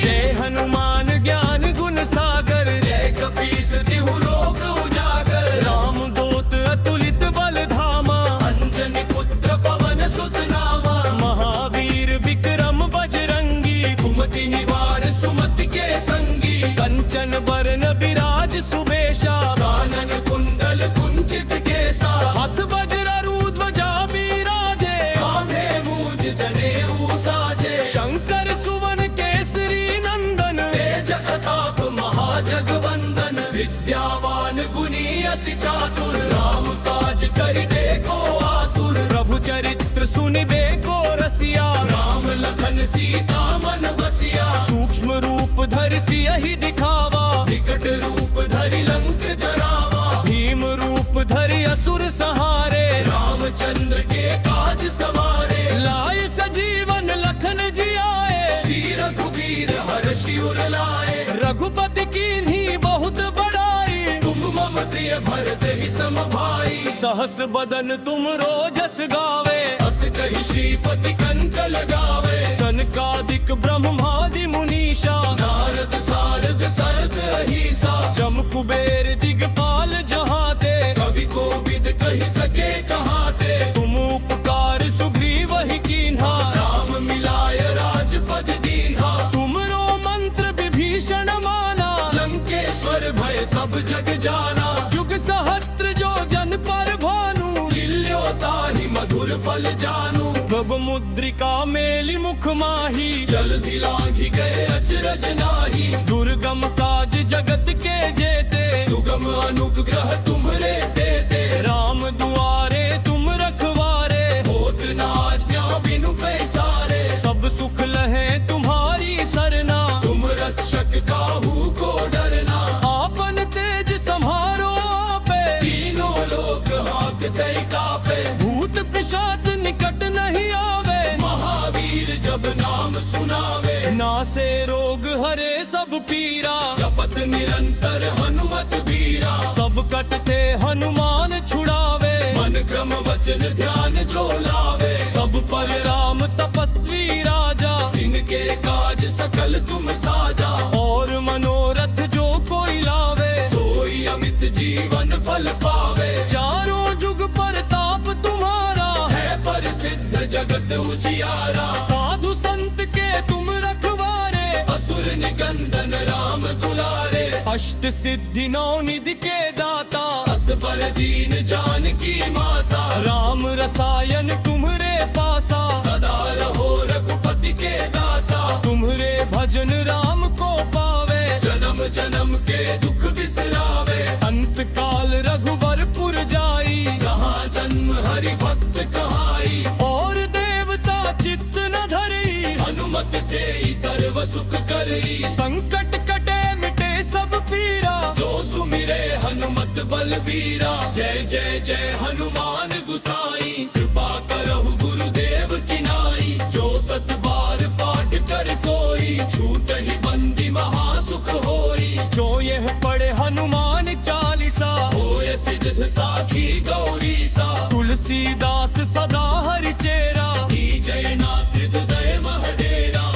जय हनुमान ज्ञान गुण सागर जय कपीस तिहु लोक उजागर राम दूत अतुलित बल धामा अंजनी पुत्र पवन सुत नामा महावीर विक्रम बजरंगी कुमति निवार सुमति के संगी कंचन बरन विराज सुबेशा कानन कुंडल कुंचित केसा हाथ वज्र ध्वजा बिराजे कांधे मूज जनेऊ साजे शंकर सुवन केसरी नंदन तेज प्रताप महाजगवंदन विद्यावान गुणी अति चातुर राम काज करिबे को आतुर प्रभु चरित्र सुनिबे को रसिया राम लखन सीता मन बसिया सूक्ष्म रूप धरि सियहि दिखावा विकट रूप धरि लंक जरावा भीम रूप धरि असुर संहारे रामचंद्र के काज सवारे लाए सजीवन लखन जियाए श्री रघुवीर हर्षि उर लाए रघुपति कीन्ही बहुत बड़ाई तुम मम प्रिय भरत ही सम भाई सहस बदन तुम रोजस गावे अस कहि श्रीपति कंठ लगावे सनकादिक ब्रह्मादि मुनीषा नारद सारद सरद अहिसा जम कुबेर दिगपाल जहाते कवि कोविद कहि सके कहाते तुम उपकार सुग्रीव ही कीन्हा राम मिलाय राजपद दीन्हा तुमरो मंत्र विभीषण माना लंकेश्वर भय सब जग जाना युग सहस्त्र जो जन पर भानु लील्यो ताहि मधुर फल जानू प्रभु मुद्रिका मेलि मुख माही जल्दी लांघि गए अचरज नाही दुर्गम काज जगत के जेते सुगम अनुग्रह तुम्हरे देते राम दुआरे तुम रखवारे होत न आज्ञा बिनु पैसारे सब सुख लहे तुम्हारी सरना तुम रक्षक काहू को डरना आपन तेज सम्हारो आपे तीनों लोक हाँकते कापे भूत पिशाच निकट नहीं आवे महावीर जब नाम सुनावे नासे रोग हरे सब पीरा जपत निरंतर हनुमत बीरा सब कटते हनुमान छुड़ावे मन क्रम वचन ध्यान जो लावे सब पर राम तपस्वी राजा इनके काज सकल तुम साजा और मनोरथ जो कोई लावे सोई अमित जीवन फल पावे चारों जुग परताप तुम्हारा है प्रसिद्ध जगत उजियारा साधु संत के तुम रखवारे असुर निकंदन राम दुलारे अष्ट सिद्धि नौ निधि के दाता असबर दीन जानकी माता राम रसायन तुम्हरे पासा सदा रहो रघुपति के दासा तुम्हरे भजन राम को पावे जन्म जन्म के दुख बिसरावे अंत काल रघुवरपुर जाई जहाँ जन्म हरि भक्त कहाई और देवता चित्त न धरी हनुमत से ही सर्व सुख करी संकट कटे मिटे सब पीरा जो सुमिरे हनुमत बलबीरा जय जय जय हनुमान गुसाई कृपा करहु गुरुदेव की नाई जो सत बार पाठ कर कोई छूट ही बंदी महासुख होई जो यह पढ़े हनुमान चालीसा होय सिद्ध साखी गौरी सा तुलसीदास सदा हरि चेरा की जय नाथ हृदय महडेरा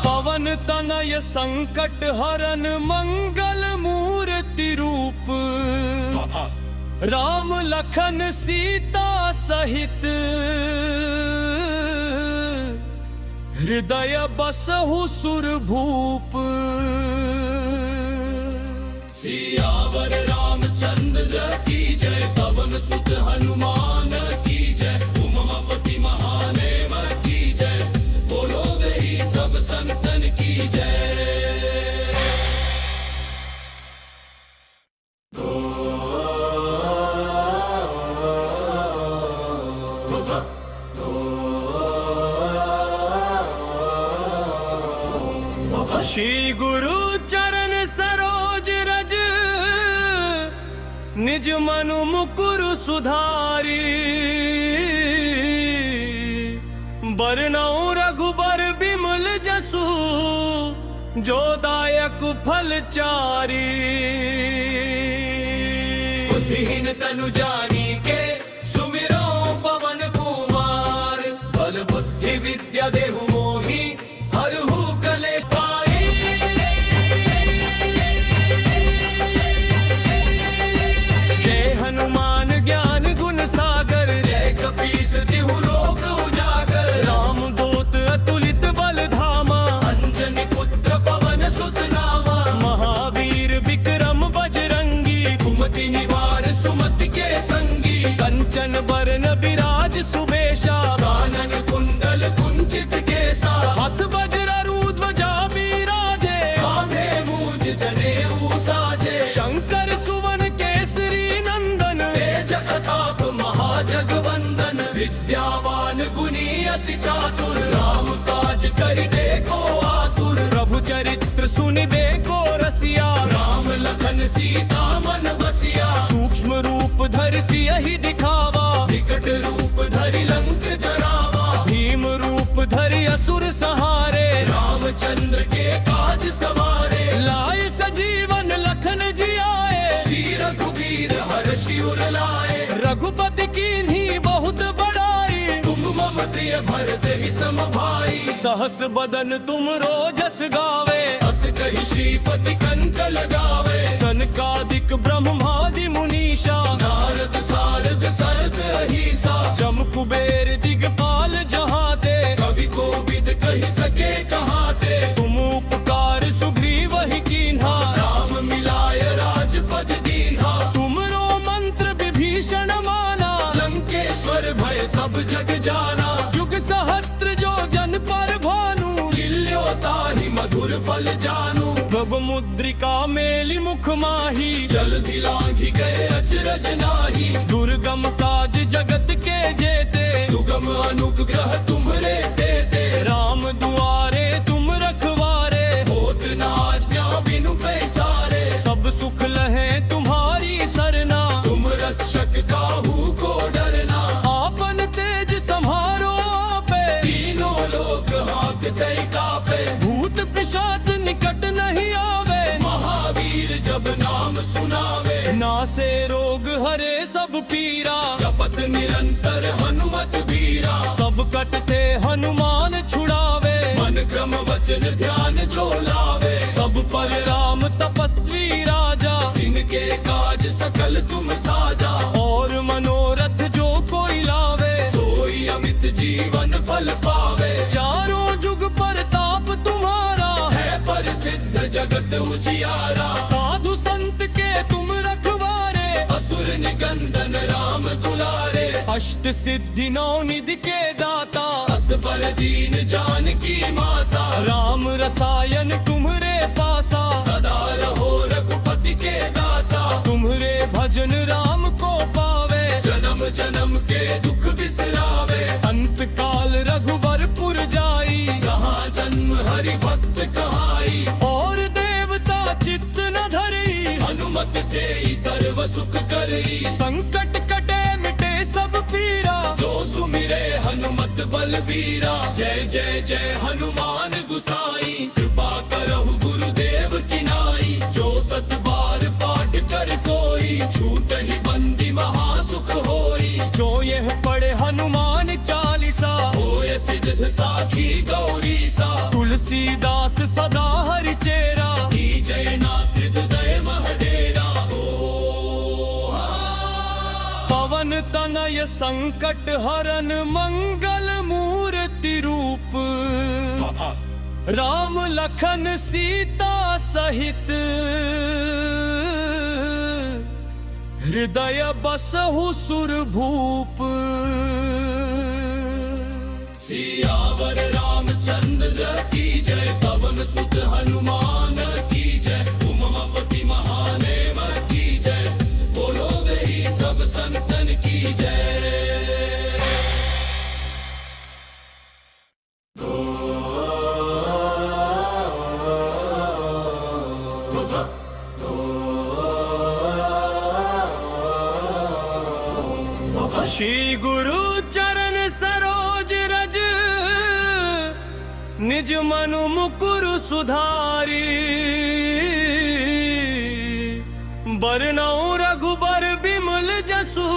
पवन तनय संकट हरन मंगल मूर्ति रूप राम लखन सीता सहित हृदय बसहु सुरभूप सियावर रामचंद्र की जय पवन सुत हनुमान की जय उमापति महादेव की जय बोलो गई सब संतन की जय। श्री गुरु चरण सरोज रज, निज मनु मुकुरु सुधारी। बरनउँ रघुबर बिमल जसु, जो दायक फल चारी। बुद्धिहीन तनु जानिके, सुमिरो पवन कुमार। बल बुद्धि विद्या देहु मोहि, हरहु कलेश पाई। जय हनुमान ज्ञान गुण सागर, जय कपीस तिहु लोक उजागर। राम दूत अतुलित बल धामा, अंजनी पुत्र पवन सुत नामा। महावीर विक्रम बजरंगी, कुमति निवार सुमति के संगी। कंचन बरन बिराज सुबेशा, कानन कुंडल कुंचित केसा। हाथ वज्र ध्वजा बिराजे, कांधे मूंज जनेऊ साजे। शंकर सुवन केसरी नंदन, तेज प्रताप महाजगवंदन। विद्यावान गुणी अति चातुर, राम काज करिबे को आतुर। प्रभु चरित्र सुनिबे को रसिया, राम लखन सीता मन बसिया। सूक्ष्म रूप धरि सियहि दिखावा, विकट रूप धरि लंक जरावा। भीम रूप धरि असुर सहारे, रामचंद्र के काज सवारे। लाए सजीवन लखन जियाए, श्री रघुवीर हर्षि उर लाए। रघुपति कीन्ही बहुत बड़ाई, तुम मम प्रिय भरत ही सम भाई। सहस बदन तुम रोजस गावे, अस कहि श्रीपति कंठ लगावे। सनकादिक ब्रह्मादि मुनीषा, नारद सारद सरद अहीसा। जम कुबेर दिगपाल जहाते, कवि कोविद कहि सके कहाते। तुम उपकार सुग्रीव ही कीन्हा, राम मिलाय राजपद दीन्हा। तुमरो मंत्र विभीषण माना, लंकेश्वर भय सब जग जाना। जुग सहस्त्र जो जन पर भानु, लील्यो ताहि मधुर फल जानू। प्रभु मुद्रिका मेलि मुख माही, जलधि लांघि गए अचरज नाहि। दुर्गम काज जगत के जेते, सुगम अनुग्रह तुम्हरे देते। राम दुआरे तुम रखवारे, होत न आज्ञा बिनु पैसारे। सब सुख लहे तुम्हारी सरना, तुम रक्षक काहू को डरना। आपन तेज सम्हारो आपे, तीनों लोक हाँकते कापे। भूत पिशाच निकट नहीं आवे, महावीर जब नाम सुनावे। नासे रोग हरे सब पीरा, जपत निरंतर हनुमत बीरा। सब कटते हनुमान छुड़ावे, मन क्रम वचन ध्यान जो लावे। सब पर राम तपस्वी राजा, जिनके काज सकल तुम साजा। और मनोरथ जो कोई लावे, सोई अमित जीवन फल पावे। चारों जुग परताप तुम्हारा, है प्रसिद्ध जगत उजियारा। साधु संत के तुम रखवारे, असुर निकंदन राम दुलारे। अष्ट सिद्धि नौ निधि के दाता, असबर दीन जानकी माता। राम रसायन तुम्हरे पासा, सदा रहो रघुपति के दासा। तुम्हरे भजन राम को पावे, जन्म जन्म के दुख बिसरावे। अंत काल रघुवरपुर जाई, जहाँ जन्म हरि भक्त कहाई। और देवता चित्त न धरी, हनुमत से ही सर्व सुख करई। संकट कटे मिटे सब पीरा, जो सुमिरे हनुमत बलबीरा। जय जय जय हनुमान गुसाई, कृपा करहु गुरुदेव की नाई। जो सत बार पाठ कर कोई, छूटहि बंदी महासुख होई। जो यह पढ़े हनुमान चालीसा, होय सिद्ध साखी गौरी सा। तुलसीदास सदा हरि चेरा, जय नाथ हृदय महडेरा। पवन तनय संकट हरन मंगल मूर्ति रूप। राम लखन सीता सहित, हृदय बसहु सुरभूप। सियावर रामचंद्र की जय, पवन सुत हनुमान की जय। उमापति महादेव की जय, बोलो वही सब संतन की जय। निज मनु मुकुरु सुधारी बरनऊ रघुबर बिमल जसु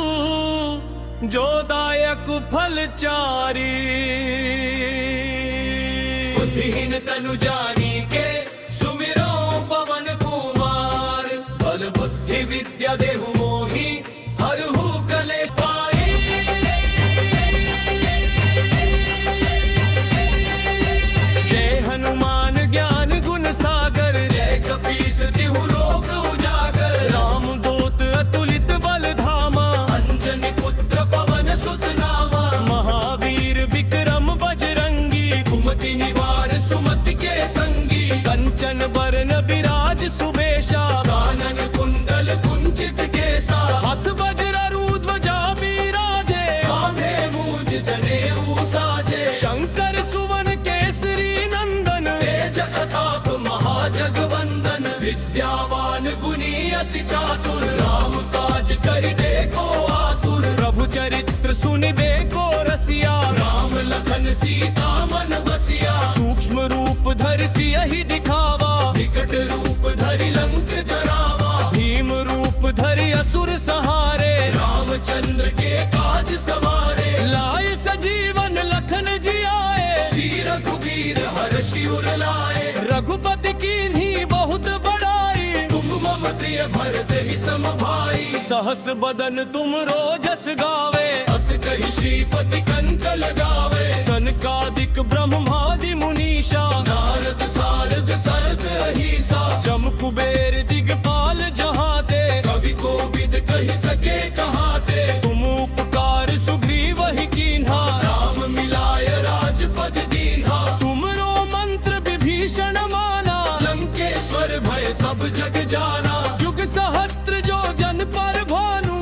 जो दायक फल चारी बुद्धिहीन तनु जानी के सुमिरो पवन कुमार बल बुद्धि विद्या देहु मोहि हरहु कलेश पाई जय हनुमान ज्ञान गुण सागर जय कपीस तिहु लोक उजागर राम दूत अतुलित बल धामा अंजनी पुत्र पवन सुत नामा महावीर विक्रम बजरंगी कुमति निवार सुमति के संगी कंचन बरन विराज सुबेशा कानन कुंडल कुंचित केसा हाथ वज्र ध्वजा बिराजे कांधे मूज जनेऊ साजे शंकर सुवन केसरी नंदन तेज प्रताप महाजगवंदन विद्यावान गुणी अति चातुर राम काज करिबे को आतुर प्रभु चरित्र सुनिबे को रसिया राम लखन सीता मन बसिया सूक्ष्म रूप धरि सियहि दिखावा विकट रूप धरि लंक जरावा भीम रूप धरि असुर सहारे रामचंद्र के काज सवारे लाए सजीवन लखन जियाए श्री रघुवीर हर्षि उर लाए रघुपति कीन्ही बहुत बड़ाई तुम मम प्रिय भरत ही सम भाई सहस बदन तुम रोजस गावे अस कहि श्रीपति कंठ लगावे सनकादिक ब्रह्मादि मुनीषा नारद सारद सरद अहिसा जम कुबेर दिगपाल जहाते कवि कोविद कहि सके कहाते तुम उपकार सुग्रीव ही कीन्हा राम मिलाय राजपद दीन्हा तुमरो मंत्र विभीषण माना लंकेश्वर भय सब जग जाना जुग सहस्त्र जो जन पर भानु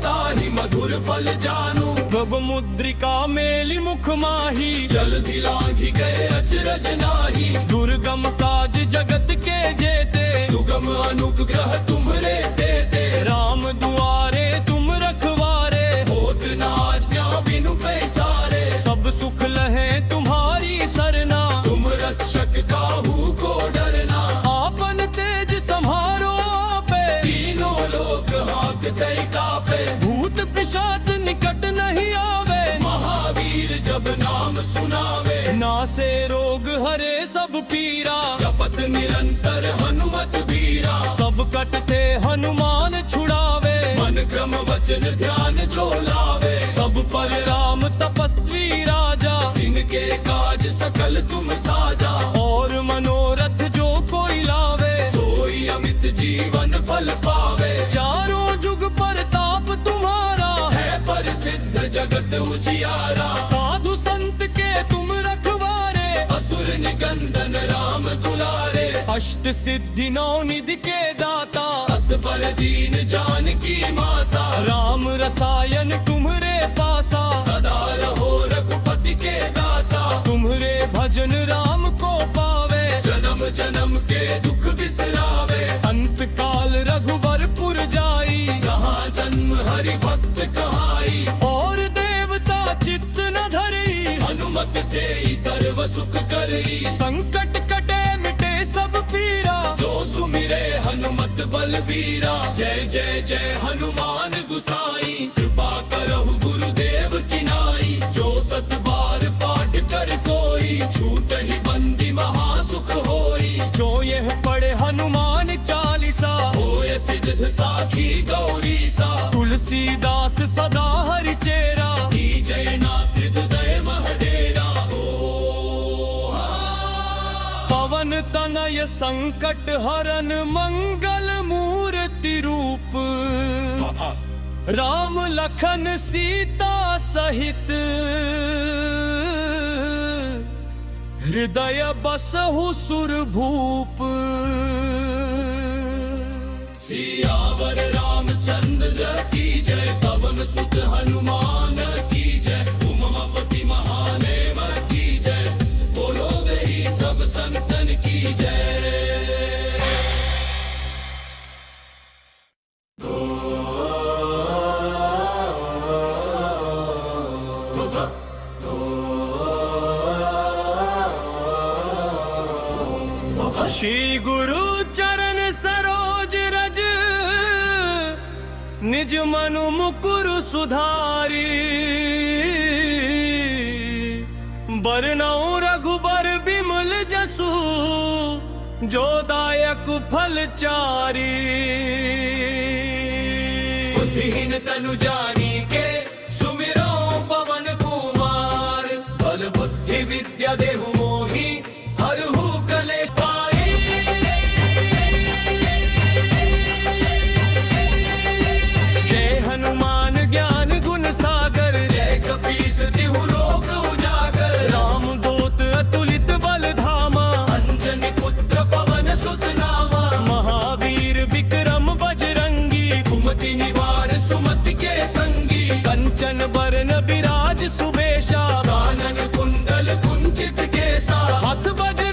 ताहि मधुर फल जानू प्रभ मुद्रिका मेलि मुख माही जल्दी लांघि गए अचरज नाही दुर्गम काज जगत के जेते सुगम अनुग्रह तुम्हरे देते राम दुआरे तुम रखवारे होत न आज्ञा बिनु पैसारे सब सुख लहे तुम्हारी सरना तुम रक्षक काहू को डरना आपन तेज सम्हारो आपे तीनों लोक हाँकते कापे भूत पिशाच निकट नहीं आवे महावीर जब नाम सुनावे नासे रोग हरे सब पीरा जपत निरंतर हनुमत बीरा सब कटते हनुमान छुड़ावे मन क्रम वचन ध्यान जो लावे सब पर राम तपस्वी राजा जिनके काज सकल तुम साजा और मनोरथ जो कोई लावे सोई अमित जीवन फल पावे चारों जुग परताप तुम्हारा है प्रसिद्ध जगत उजियारा साधु संत के तुम रखवारे असुर निकंदन राम दुलारे अष्ट सिद्धि नौ निधि के दाता असबर दीन जानकी माता राम रसायन तुम्हरे पासा सदा रहो रघुपति के दासा तुम्हरे भजन राम को पावे जन्म जन्म के दुख बिसरावे अंत काल रघुवरपुर जाई जहाँ जन्म हरि भक्त कहाई और देवता चित्त न धरी हनुमत से ही सर्व सुख करी संकट कटे मिटे सब पीरा जो सुमिरे हनुमत बलबीरा जय जय जय हनुमान गुसाई कृपा करहु गुरुदेव की नाई जो सत बार पाठ कर कोई छूट ही बंदी महासुख होई जो यह पढ़े हनुमान चालीसा होय सिद्ध साखी गौरी सा तुलसीदास सदा हरि चेरा जय नाथ हृदय महडेरा पवन तनय संकट हरन मंगल मूर्ति रूप राम लखन सीता सहित हृदय बसहु सुरभूप सियावर रामचंद्र की जय पवन सुत हनुमान की जय उमापति महादेव की जय बोलो वही सब संतन की जय श्री गुरु चरण सरोज रज निज मनु मुकुर सुधारी बरनऊ रघुबर बिमल जसु जो दायक फल चारी बुद्धिहीन तनु जानी के सुमिरो पवन कुमार बल बुद्धि विद्या देहु मोहि हरहु कलेश पाई जय हनुमान ज्ञान गुण सागर जय कपीस तिहु लोक उजागर राम दूत अतुलित बल धामा अंजनी पुत्र पवन सुत नामा महावीर विक्रम बजरंगी कुमति निवार सुमति के संगी कंचन बरन विराज सुबेशा कानन कुंडल कुंचित केसा हाथ वज्र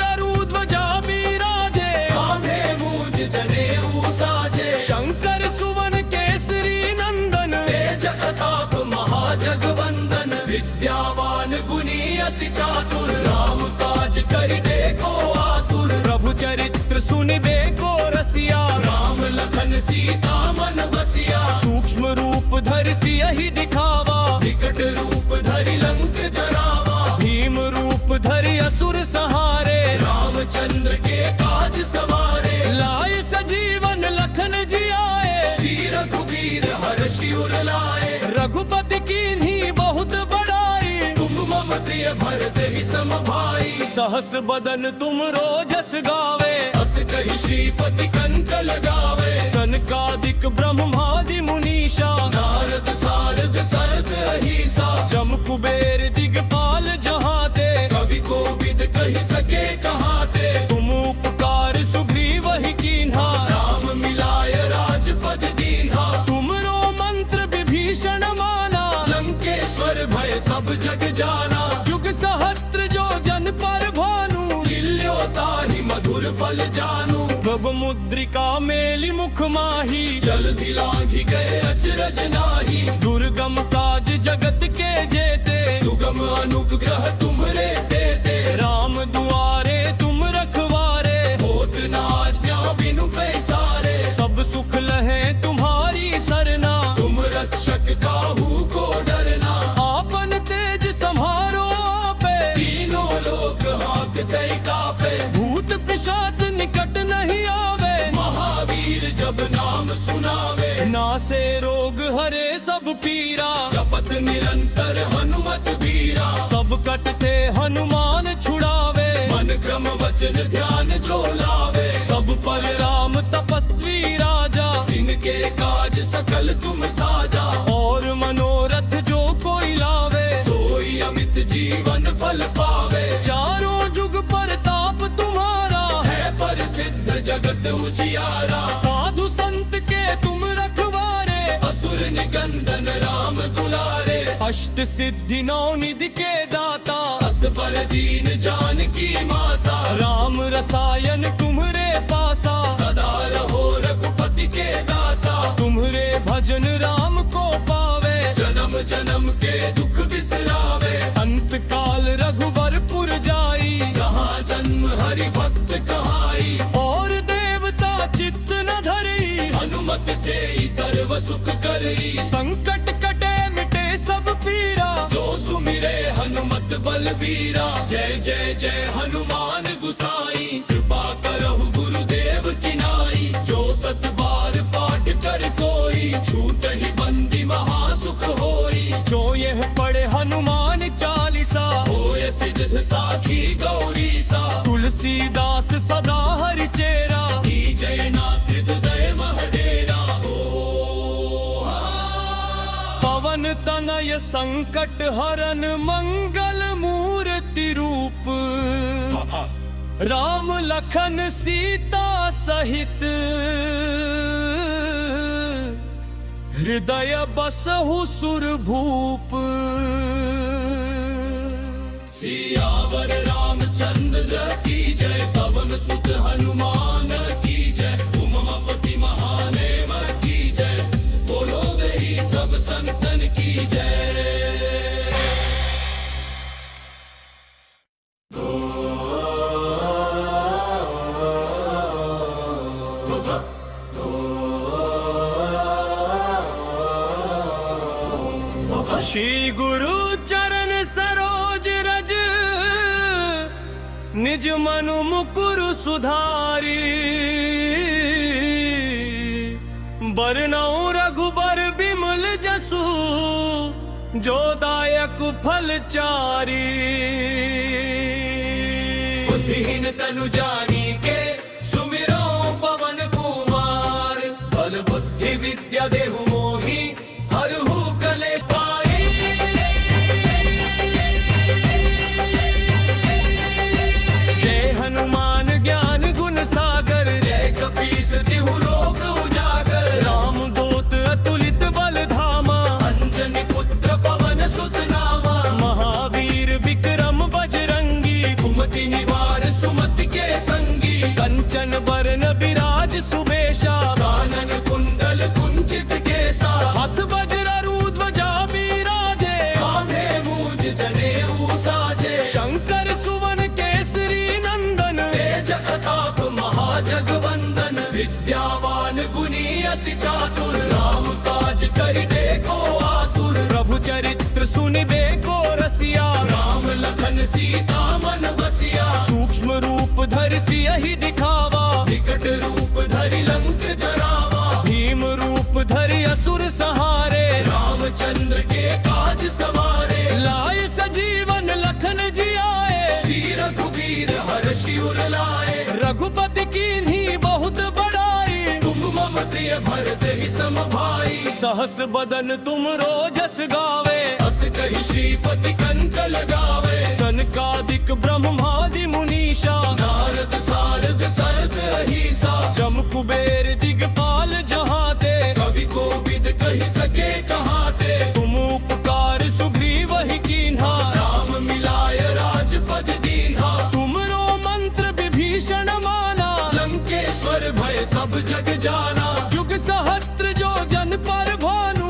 ध्वजा बिराजे कांधे मूज जनेऊ साजे शंकर सुवन केसरी नंदन तेज प्रताप महाजगवंदन विद्यावान गुणी अति चातुर राम काज करिबे को आतुर प्रभु चरित्र सुनिबे को रसिया राम लखन सीता मन बसिया सूक्ष्म रूप धरि सियहि दिखावा विकट रूप धरि लंक जरावा भीम रूप धरि असुर सहारे रामचंद्र के काज सवारे लाए सजीवन लखन जियाए श्री रघुवीर हर्षि उर लाए रघुपति कीन्ही बहुत बड़ाई तुम मम प्रिय भरत ही सम भाई सहस बदन तुम रोजस गावे अस कहि श्रीपति कंठ लगावे सनकादिक ब्रह्मादि मुनीषा नारद सारद सरद अहिसा जम कुबेर दिगपाल जहाते कवि कोविद कहि सके कहाते तुम उपकार सुग्रीव ही कीन्हा राम मिलाय राजपद दीन्हा तुमरो मंत्र विभीषण माना लंकेश्वर भय सब जग जाना जुग सहस्त्र जो जन पर भानु लील्यो ताहि मधुर फल जानू प्रभु मुद्रिका मेलि मुख माही जल्दी लांघि गए अचरज नाही दुर्गम काज जगत के जेते सुगम अनुग्रह तुम्हरे देते राम दुआरे तुम रखवारे होत न आज्ञा बिनु पैसारे सब सुख लहे तुम्हारी सरना तुम रक्षक काहू को डरना आपन तेज सम्हारो आपे तीनों लोक हाँकते कापे भूत पिशाच निकट नहीं आवे महावीर जब नाम सुनावे नासे रोग हरे सब पीरा जपत निरंतर हनुमत बीरा सब कटते हनुमान छुड़ावे मन क्रम वचन ध्यान जो लावे सब पर राम तपस्वी राजा जिनके काज सकल तुम साजा और मनोरथ जो कोई लावे सोई अमित जीवन फल पावे चारों जुग परताप तुम्हारा है प्रसिद्ध जगत उजियारा साधु संत के तुम रखवारे असुर निकंदन राम दुलारे अष्ट सिद्धि नौ निधि के दाता असबर दीन जानकी माता राम रसायन तुम्हरे पासा सदा रहो रघुपति के दासा तुम्हरे भजन राम को पावे जन्म जन्म के दुख बिसरावे अंत काल रघुवरपुर जाई जहाँ जन्म हरि भक्त कहाई और देवता चित्त न धरी हनुमत से ही सर्व सुख करई संकट कटे मिटे सब पीरा जो सुमिरे हनुमत बलबीरा जय जय जय हनुमान गुसाई कृपा करहु गुरुदेव की नाई जो सत बार पाठ कर कोई छूट ही बंदी महासुख होई जो यह पढ़े हनुमान चालीसा होय सिद्ध साखी गौरी सा तुलसीदास सदा हरि चेरा जय नाथ हृदय महडेरा पवन तनय संकट हरन मंगल मूर्ति रूप राम लखन सीता सहित हृदय बसहु सुरभूप सियावर रामचंद्र की जय पवन सुत हनुमान की जय उमापति महादेव की जय बोलो गई सब संतन की जय। निज मनु मुकुरु सुधारी बरनऊ रघुबर बिमल जसु जो दायक फल चारी बुद्धिहीन तनु जानी के सुमिरो पवन कुमार बल बुद्धि विद्या देहु मोहि हरहु कलेश पाई जय हनुमान ज्ञान गुण सागर जय कपीस तिहु लोक उजागर राम दूत अतुलित बल धामा अंजनी पुत्र पवन सुत नामा महावीर विक्रम बजरंगी कुमति निवार सुमति के संगी कंचन बरन विराज सुबेशा कानन कुंडल कुंचित केसा हाथ वज्र ध्वजा बिराजे कांधे मूज जनेऊ साजे शंकर सुवन केसरी नंदन तेज प्रताप महाजगवंदन विद्यावान गुणी अति चातुर राम काज करिबे को आतुर प्रभु चरित्र सुनिबे को रसिया राम लखन सीता मन बसिया सूक्ष्म रूप धरि सियहि दिखावा विकट रूप धरि लंक जरावा भीम रूप धरि असुर सहारे रामचंद्र के काज सवारे लाए सजीवन लखन जियाए श्री रघुवीर हर्षि उर लाए रघुपति कीन्ही बहुत बड़ाई तुम मम प्रिय भरत ही सम भाई सहस बदन तुम रोजस गावे अस कहि श्रीपति कंठ लगावे सनकादिक ब्रह्मादि मुनीषा नारद सारद सरद अहिसा जम कुबेर दिगपाल जहाते कवि कोविद कहि सके कहाते तुम उपकार सुग्रीव ही कीन्हा राम मिलाय राजपद दीन्हा तुमरो मंत्र विभीषण माना लंकेश्वर भय सब जग जाना युग सहस्त्र जो जन पर भानु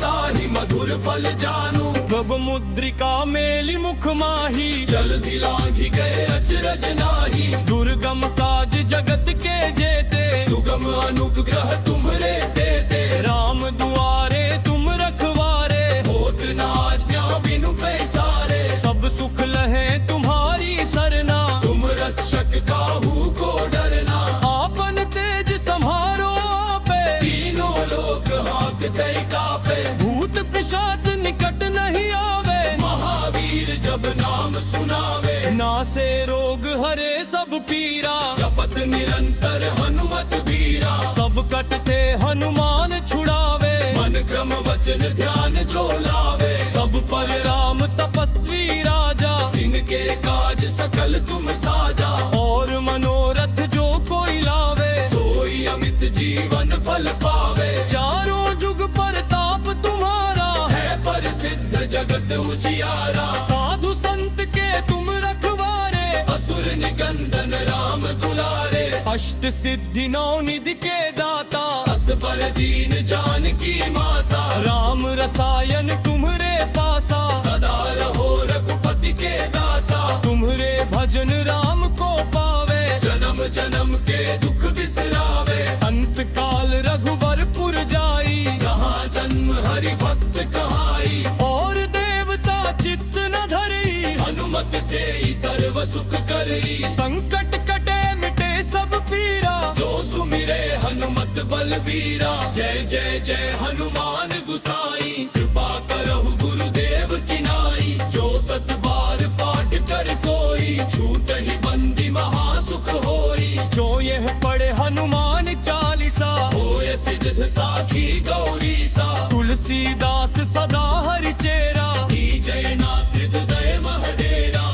ताहि मधुर फल जानू प्रभु मुद्रिका मेलि मुख माही जल्दी लांघि गए अचरज नाही दुर्गम काज जगत के जेते सुगम अनुग्रह तुम्हरे देते राम दुआरे तुम रखवारे होत न आज्ञा बिनु पैसारे सब सुख लहे तुम्हारी सरना तुम रक्षक काहू को डरना आपन तेज सम्हारो आपे तीनों लोक हाँकते कापे भूत पिशाच निकट नहीं आवे महावीर जब नाम सुनावे नासे रोग हरे सब पीरा जपत निरंतर हनुमत बीरा सब कटते हनुमान छुड़ावे मन क्रम वचन ध्यान जो लावे सब पर राम तपस्वी राजा जिनके काज सकल तुम साजा और मनोरथ जो कोई लावे सोई अमित जीवन फल पावे चारों जुग परताप तुम्हारा है प्रसिद्ध जगत उजियारा साधु संत के तुम रखवारे असुर निकंदन राम दुलारे अष्ट सिद्धि नौ निधि के दाता असबर दीन जानकी माता राम रसायन तुम्हरे पासा सदा रहो रघुपति के दासा तुम्हरे भजन राम को पावे जन्म जन्म के दुख बिसरावे अंत काल रघुवरपुर जाई जहाँ जन्म हरि भक्त कहाई और देवता चित्त न धरी हनुमत से ही सर्व सुख करी संकट कटे मिटे सब पीरा जो सुमिरे हनुमत बलबीरा जय जय जय हनुमान गुसाई कृपा करहु गुरुदेव की नाई जो सत बार पाठ कर कोई छूट ही बंदी महासुख होई जो यह पढ़े हनुमान चालीसा होय सिद्ध साखी गौरी सा तुलसीदास सदा हरि चेरा की जय नाथ हृदय महडेरा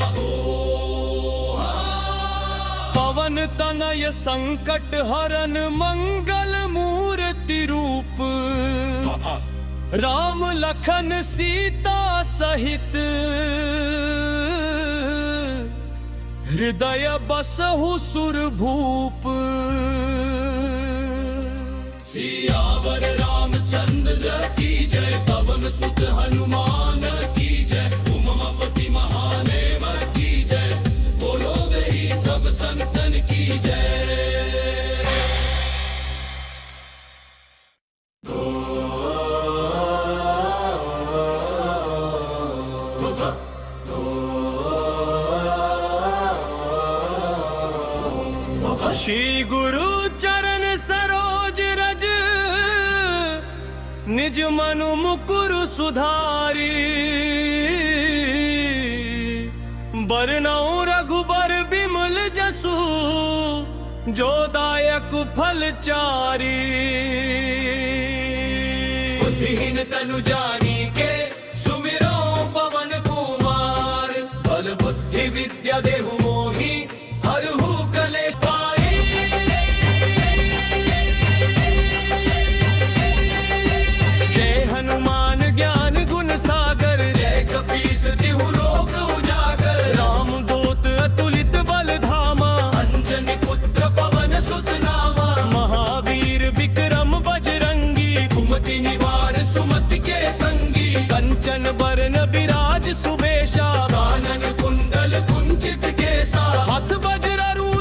पवन तनय संकट हरन मंगल मूर्ति रूप राम लखन सीता सहित हृदय बसहु सुरभूप सियावर रामचंद्र की जय पवन सुत हनुमान की जय उमापति महादेव की जय बोलो गई सब संतन की जय श्री गुरु चरण सरोज रज, निज मनु मुकुरु सुधारी। बरनउँ रघुबर बिमल जसु, जो दायक फल चारी। बुद्धिहीन तनु जानिके, सुमिरो पवन कुमार। बल बुद्धि विद्या देहु मोहि, हरहु कलेश पाई। जय हनुमान ज्ञान गुण सागर, जय कपीस तिहु लोक उजागर। राम दूत अतुलित बल धामा, अंजनी पुत्र पवन सुत नामा। महावीर विक्रम बजरंगी, कुमति निवार सुमति के संगी। कंचन बरन बिराज सुबेशा, कानन कुंडल कुंचित केसा। हाथ वज्र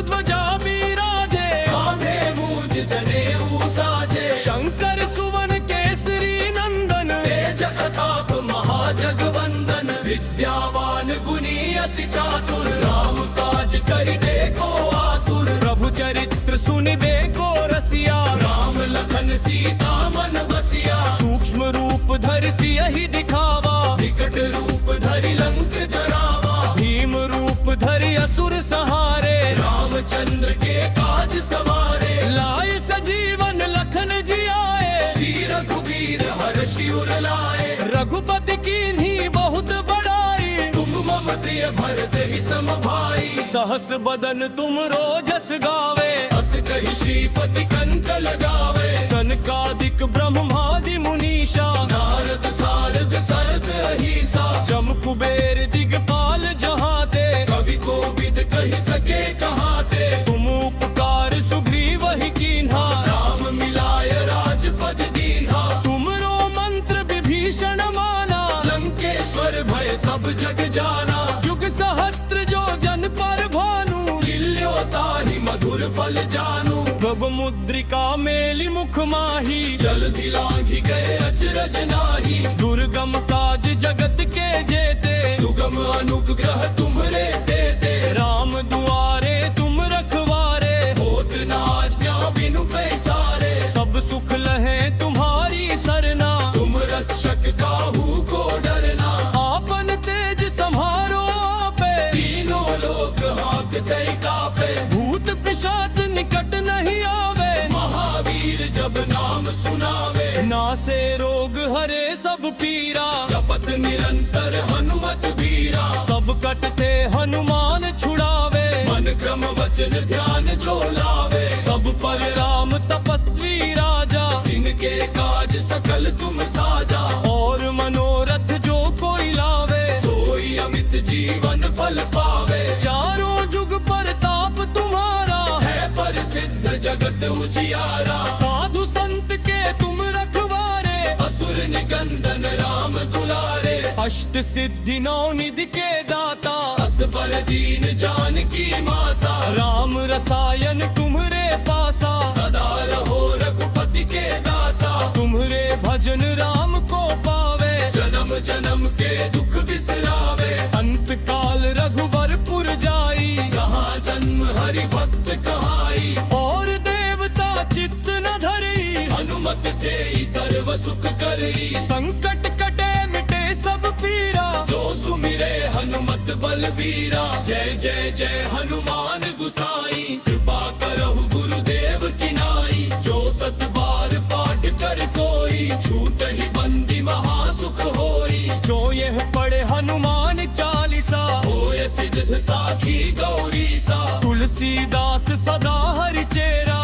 ध्वजा बिराजे, कांधे मूंज जनेऊ साजे। शंकर सुवन केसरी नंदन, तेज प्रताप महाजगवंदन। विद्यावान गुणी अति चातुर, राम काज करिबे को आतुर। प्रभु चरित्र सुनिबे को रसिया, राम लखन सीता मन बसिया। सूक्ष्म रूप धरि सियहि दिखावा, विकट रूप धरि लंक जरावा। भीम रूप धरि असुर सहारे, रामचंद्र के काज सवारे। लाए सजीवन लखन जियाए, श्री रघुवीर हर्षि उर लाए। रघुपति कीन्ही बहुत बड़ाई, तुम मम प्रिय भरत ही सम भाई। सहस बदन तुम रोजस गावे, अस कहि श्रीपति कंठ लगावे। सनकादिक ब्रह्मादि मुनीषा, नारद सारद सरद अहीसा। जम कुबेर दिगपाल जहाते, कवि कोविद कहि सके कहाते। तुम उपकार सुग्रीव ही कीन्हा, राम मिलाय राजपद दीन्हा। तुमरो मंत्र विभीषण माना, लंकेश्वर भय सब जग जाना। जुग सहस्त्र जो जन पर भानु, लील्यो ताहि मधुर फल जानू। प्रभु मुद्रिका मेलि मुख माही, जलधि लांघि गए अचरज नाहि। दुर्गम काज जगत के जेते, सुगम अनुग्रह तुम्हरे देते। राम दुआरे तुम रखवारे, होत न आज्ञा बिनु पैसारे। सब सुख लहे तुम्हारी सरना, तुम रक्षक काहू को डरना। आपन तेज सम्हारो आपे, तीनों लोक हाँकते कापे। भूत पिशाच निकट नहीं आवे, महावीर जब नाम सुनावे। नासे रोग हरे सब पीरा, जपत निरंतर हनुमत बीरा। सब कटते हनुमान छुड़ावे, मन क्रम वचन ध्यान जो लावे। सब पर राम तपस्वी राजा, जिनके काज सकल तुम साजा। और मनोरथ जो कोई लावे, सोई अमित जीवन फल पावे। चारों जुग परताप तुम्हारा, है प्रसिद्ध जगत उजियारा। साधु संत के तुम रखवारे, असुर निकंदन राम दुलारे। अष्ट सिद्धि नौ निधि के दाता, असबर दीन जानकी माता। राम रसायन तुम्हरे पासा, सदा रहो रघुपति के दासा। तुम्हरे भजन राम को पावे, जन्म जन्म के दुख बिसरावे। अंत काल रघुवरपुर जाई, जहाँ जन्म हरि भक्त कहाई। और देवता चित्त न धरी, हनुमत से ही सर्व सुख करई। संकट कटे मिटे सब पीरा, जो सुमिरे हनुमत बलबीरा। जय जय जय हनुमान गुसाई, कृपा करहु गुरुदेव की नाई। जो सत बार पाठ कर कोई, छूटहि बंदी महासुख होई। जो यह पढ़े हनुमान चालीसा, होय सिद्ध साखी गौरी सा। तुलसीदास सदा हरि चेरा,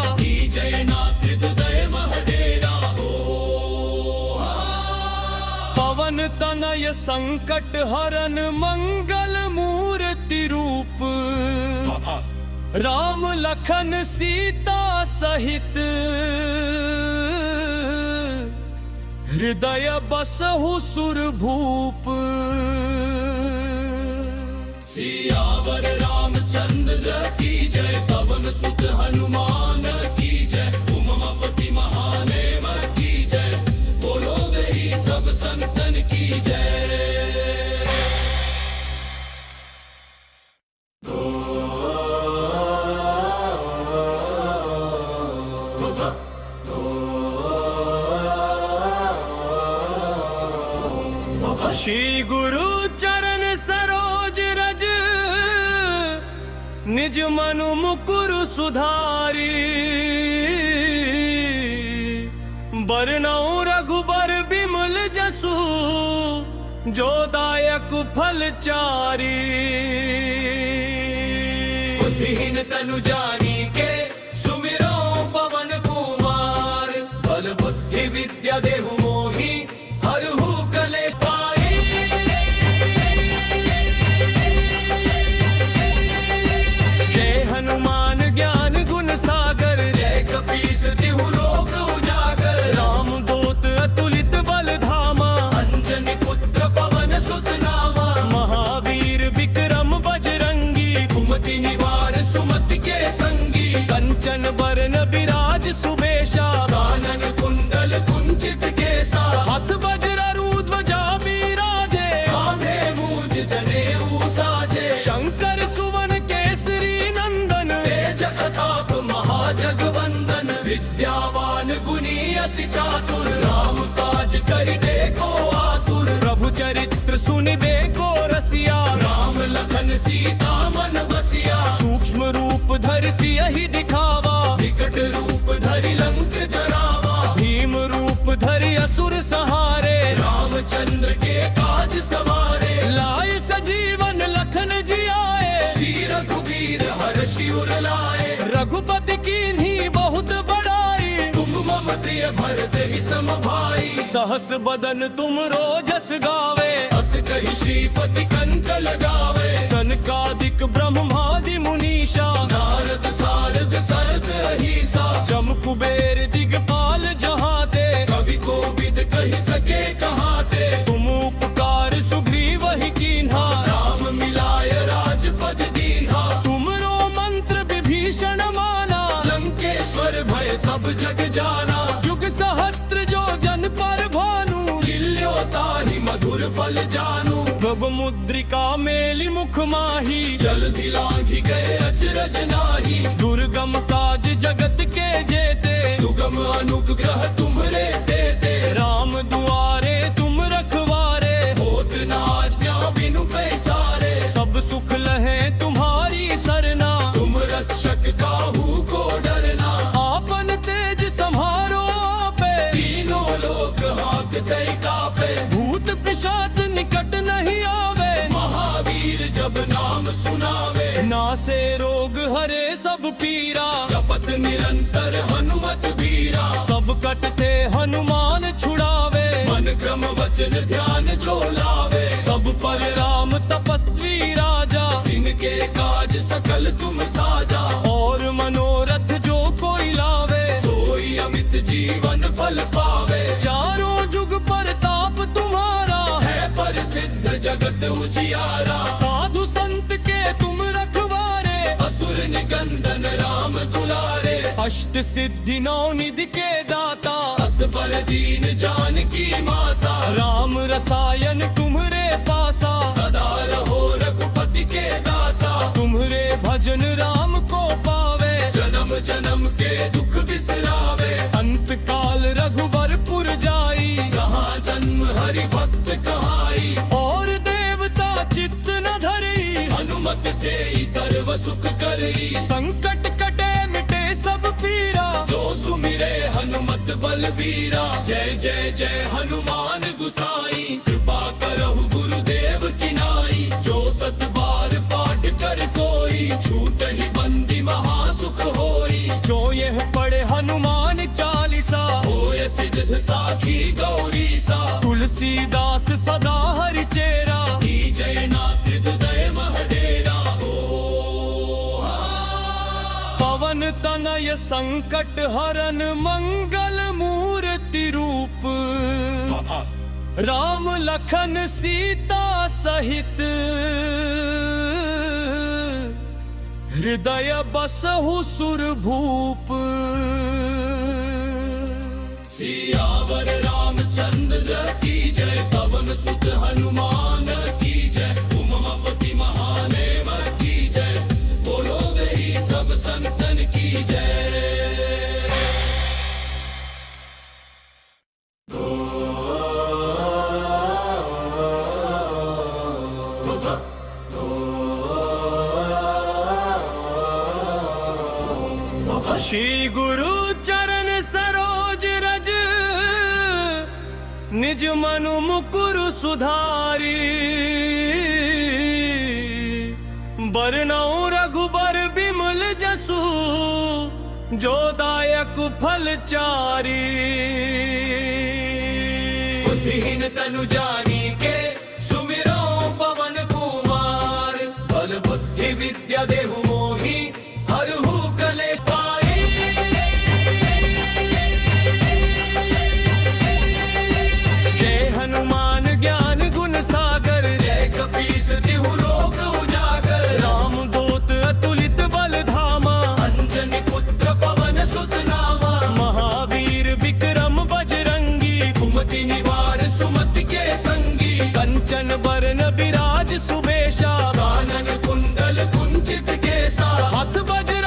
जय नाथ हृदय महडेरा। पवन तनय संकट हरन, मंगल मूर्ति रूप। राम लखन सीता सहित, हृदय बसहु सुरभूप। सियावर रामचंद्र की जय, पवन सुत हनुमान की जय। उमापति महादेव की जय, बोलो गई सब संतन की जय। श्री गुरु चरण सरोज रज, निज मनु मुकुरु सुधारी। बरनउँ रघुबर बिमल जसु, जो दायक फल चारी। बुद्धिहीन तनु जानिके, सुमिरो पवन कुमार। बल बुद्धि विद्या देहु मोहि, हरहु कलेश पाई। जय हनुमान ज्ञान गुण सागर, जय कपीस तिहु लोक उजागर। राम दूत अतुलित बल धामा, अंजनी पुत्र पवन सुत नामा। महावीर विक्रम बजरंगी, कुमति निवार सुमति के संगी। कंचन बरन विराज सुबेशा, कानन कुंडल कुंचित केसा। हाथ वज्र ध्वजा बिराजे, कांधे मूंज जनेऊ साजे। शंकर सुवन केसरी नंदन, तेज प्रताप महाजगवंदन। विद्यावान गुणी अति चातुर, राम काज करिबे को आतुर। प्रभु चरित्र सुनिबे को रसिया, राम लखन सीता मन बसिया। सूक्ष्म रूप धरि सियहि दिखावा, विकट रूप धरि लंक जरावा। भीम रूप धरि असुर सहारे, रामचंद्र के काज सवारे। लाए सजीवन लखन जियाए, श्री रघुबीर हर्षि उर लाए। रघुपति कीन्ही बहुत बड़ाई, तुम मम प्रिय भरत ही सम भाई। सहस बदन तुम रोजस गावे, अस कहि श्रीपति कंठ लगावे। सनकादिक ब्रह्मादि मुनीषा, नारद सारद सरद अहीसा। जम कुबेर दिगपाल जहाते, कवि कोविद कहि सके कहाते। तुम उपकार सुग्रीव ही कीन्हा, राम मिलाय राजपद दीन्हा। तुमरो मंत्र विभीषण माना, लंकेश्वर भय सब जग जाना। जुग सहस्त्र जो जन पर भानु, लील्योताहि मधुर फल जानू। प्रभ मुद्रिका मेलि मुख माही, जल्दी लांघि गए अचरज नाही। दुर्गम काज जगत के जेते, सुगम अनुग्रह तुम्हरे तेते। राम दुआरे तुम रखवारे, होत न आज्ञा बिनु पैसारे। सब सुख लहे तुम्हारी सरना, तुम रक्षक काहू को डरना। आपन तेज सम्हारो आपे, तीनों लोक हाँकते कापे। भूत पिशाच निकट नहीं आवे, महावीर जब नाम सुनावे। नासे रोग हरे सब पीरा, जपत निरंतर हनुमत बीरा। सब कटते हनुमान छुड़ावे, मन क्रम वचन ध्यान जो लावे। सब पर राम तपस्वी राजा, जिनके काज सकल तुम साजा। और मनोरथ जो कोई लावे, सोई अमित जीवन फल पावे। चारों जुग परताप तुम्हारा, है प्रसिद्ध जगत उजियारा। साधु संत के तुम रखवारे, असुर निकंदन राम दुलारे। अष्ट सिद्धि नौ निधि के दाता, असबर दीन जानकी माता। राम रसायन तुम्हरे पासा, सदा रहो रघुपति के दासा। तुम्हरे भजन राम को पावे, जन्म जन्म के दुख बिसरावे। अंत काल रघुवरपुर जाई, जहाँ जन्म हरि भक्त कहाई। और देवता चित्त न धरी, हनुमत से ही सर्व सुख करी। संकट कटे मिटे सब पीरा, जो सुमिरे हनुमत बलबीरा। जय जय जय हनुमान गुसाई, कृपा करहु गुरुदेव की नाई। जो सत बार पाठ कर कोई, छूटहि बंदी महासुख होई। जो यह पढ़े हनुमान चालीसा, होय सिद्ध साखी गौरी सा। तुलसीदास सदा हरि चेरा, जय नाथ हृदय महडेरा। पवन तनय संकट हरन मंगल मूर्ति रूप। राम लखन सीता सहित, हृदय बसहु सुरभूप। सियावर रामचंद्र की जय, पवन सुत हनुमान की जय। उमापति महादेव की जय, बोलो गई सब संतन की जय। श्री गुरु चरण सरोज रज निज मनु मुकुर सुधारी बरनऊ रघुबर बिमल जसु जो दायक फल चारी बुद्धिहीन तनु जानी के सुमिरो पवन कुमार बल बुद्धि विद्या देहु मोहि हरहु कलेश पाए जय हनुमान ज्ञान गुण सागर जय कपीस तिहु लोक उजागर राम दूत अतुलित बल धामा अंजनी पुत्र पवन सुत नामा महावीर विक्रम बजरंगी कुमति निवार सुमति के संगी कंचन बरन विराज सुबेशा कानन कुंडल कुंचित केसा हाथ वज्र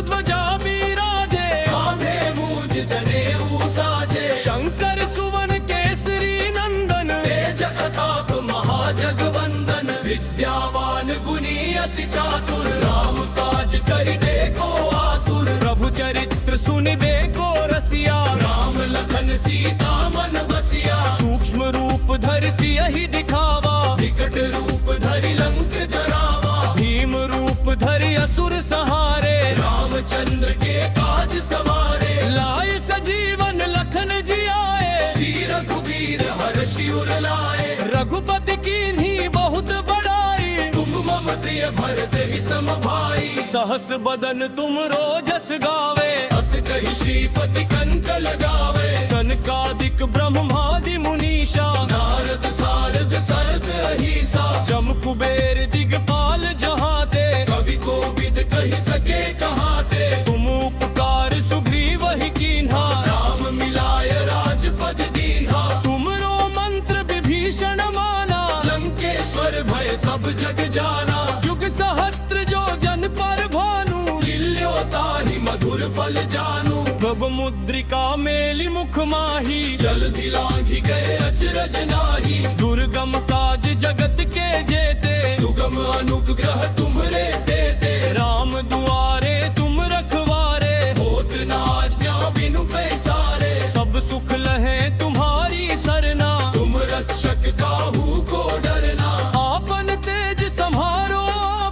ध्वजा बिराजे कांधे मूज जनेऊ साजे शंकर सुवन केसरी नंदन तेज प्रताप महाजगवंदन विद्यावान गुणी अति चातुर राम काज करिबे को आतुर प्रभु चरित्र सुनिबे को रसिया राम लखन सीता मन बसिया सूक्ष्म रूप धरि सियहि दिखावा विकट रूप धरि लंक जरावा भीम रूप धरि असुर सहारे रामचंद्र के काज सवारे लाए सजीवन लखन जियाए श्री रघुवीर हर्षि उर लाए रघुपति कीन्ही बहुत बड़ाई तुम मम प्रिय भरत ही सम भाई सहस बदन तुम रोजस गावे अस कहि श्रीपति कंठ लगावे सनकादिक ब्रह्मादि मुनीषा नारद सारद सरद अहिसा जम कुबेर दिगपाल जहाते कवि कोविद कहि सके कहाते तुम उपकार सुग्रीव ही कीन्हा राम मिलाय राजपद दीन्हा तुमरो मंत्र विभीषण माना लंकेश्वर भय सब जग जाना जुग सहस्त्र जो जन पर भानु ताहि मधुर फल जानू प्रभ मुद्रिका मेलि मुख माही जल्दी लांघि गए अचरज नाही दुर्गम काज जगत के जेते सुगम अनुग्रह तुम्हरे देते राम दुआरे तुम रखवारे होत न आज्ञा बिनु पैसारे सब सुख लहे तुम्हारी सरना तुम रक्षक काहू को डरना आपन तेज सम्हारो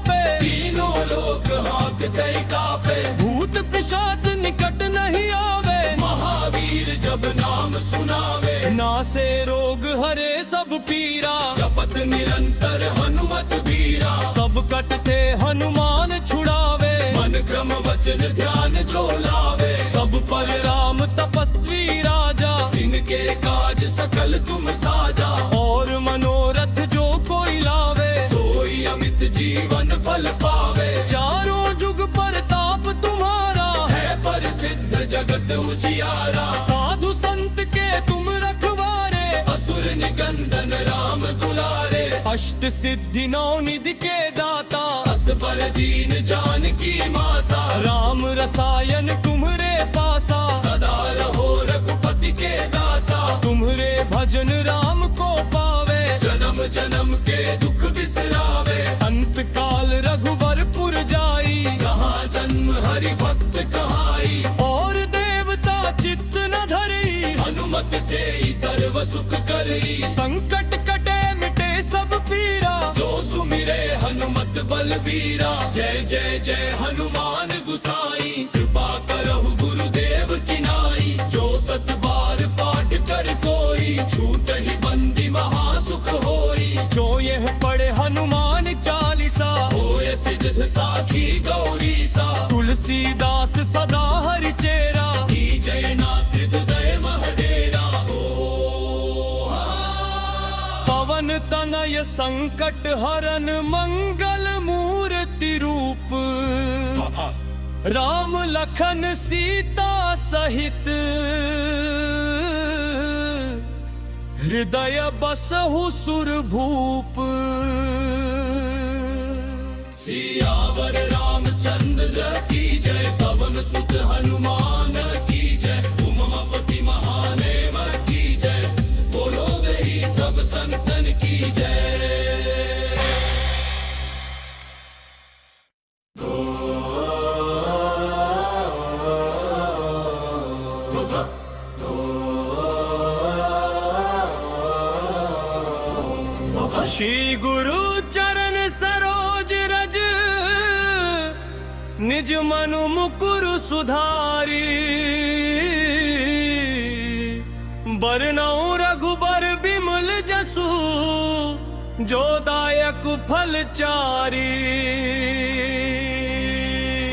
पे तीनों लोक हाँकते कापे भूत पिशाच निकट नहीं आवे महावीर जब नाम सुनावे नासे रोग हरे सब पीरा जपत निरंतर हनुमत बीरा सब कटते हनुमान छुड़ावे मन क्रम वचन ध्यान जो लावे सब पर राम तपस्वी राजा इनके काज सकल तुम साजा और मनोरथ जो कोई लावे सोई अमित जीवन फल पावे चारों जुग परताप तुम्हारा है प्रसिद्ध जगत उजियारा साधु संत के तुम रखवारे असुर निकंदन राम दुलारे अष्ट सिद्धि नौ निधि के दाता असबर दीन जानकी माता राम रसायन तुम्हरे पासा सदा रहो रघुपति के दासा तुम्हरे भजन राम को पावे जन्म जन्म के दुख बिसरावे अंत काल रघुवरपुर जाई जहाँ जन्म हरि भक्त कहाई और देवता चित्त न धरी हनुमत से ही सर्व सुख करई संकट कटे मिटे सब पीरा जो सुमिरे हनुमत बलबीरा जय जय जय हनुमान गुसाई कृपा करहु गुरुदेव की नाई जो सत बार पाठ कर कोई छूट ही बंदी महासुख होई जो यह पढ़े हनुमान चालीसा होय सिद्ध साखी गौरी सा तुलसीदास सदा हरि चेरा की जय नाथ हृदय महडेरा पवन तनय संकट हरन मंगल मूर्ति रूप राम लखन सीता सहित हृदय बसहु सुरभूप सियावर रामचंद्र की जय पवन सुत हनुमान की जय उमापति महादेव की जय बोलो गई सब संतन की जय। निज मनु मुकुरु सुधारी बरनऊ रघुबर बिमल जसु जो दायक फल चारी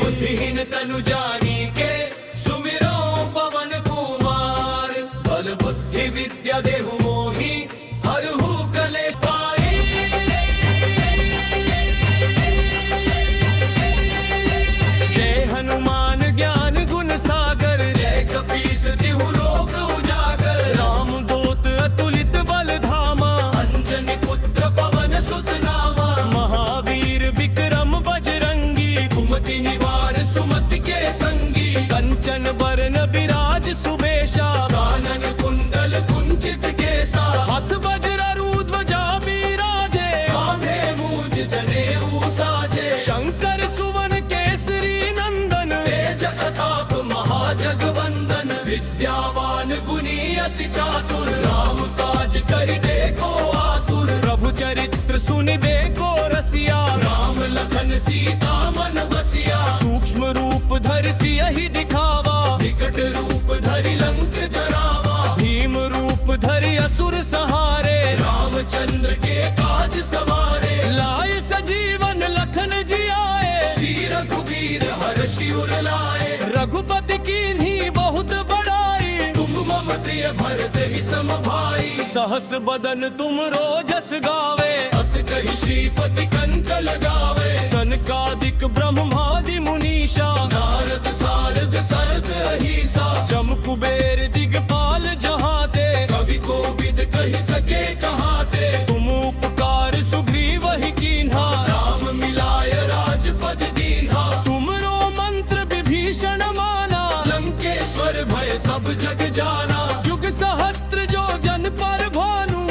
बुद्धिहीन तनु जानी के सुमिरो पवन कुमार बल बुद्धि विद्या देहु मोहि हरहु कलेश पाई जय हनुमान ज्ञान गुण सागर जय कपीस तिहु लोक उजागर राम दूत अतुलित बल धामा अंजनी पुत्र पवन सुत नामा महावीर विक्रम बजरंगी कुमति निवार सुमति के संगी कंचन बरन विराज सुबेशा कानन कुंडल कुंचित केसा हाथ वज्र ध्वजा बिराजे कांधे मूज जनेऊ साजे शंकर सुवन केसरी नंदन तेज प्रताप महाजगवंदन विद्यावान गुणी अति चातुर राम काज करिबे को आतुर प्रभु चरित्र सुनिबे को रसिया राम लखन सीता मन बसिया सूक्ष्म रूप धरि सियहि दिखावा विकट रूप धरि लंक जरावा भीम रूप धरि असुर सहारे रामचंद्र के काज सवारे लाए सजीवन लखन जियाए श्री रघुवीर हर्षि उर लाए रघुपति कीन्ही बहुत बड़ाई तुम मम प्रिय भरत ही सम भाई सहस बदन तुम रोजस गावे अस कहि श्रीपति कंठ लगावे सनकादिक ब्रह्मादि मुनीषा नारद सारद सरद अहिसा जम कुबेर दिगपाल जहाते कवि कोविद कहि सके कहाते तुम उपकार सुग्रीव ही कीन्हा राम मिलाय राजपद दीन्हा तुमरो मंत्र विभीषण माना लंकेश्वर भय सब जग जाना जुग सहस्त्र जो जन पर भानु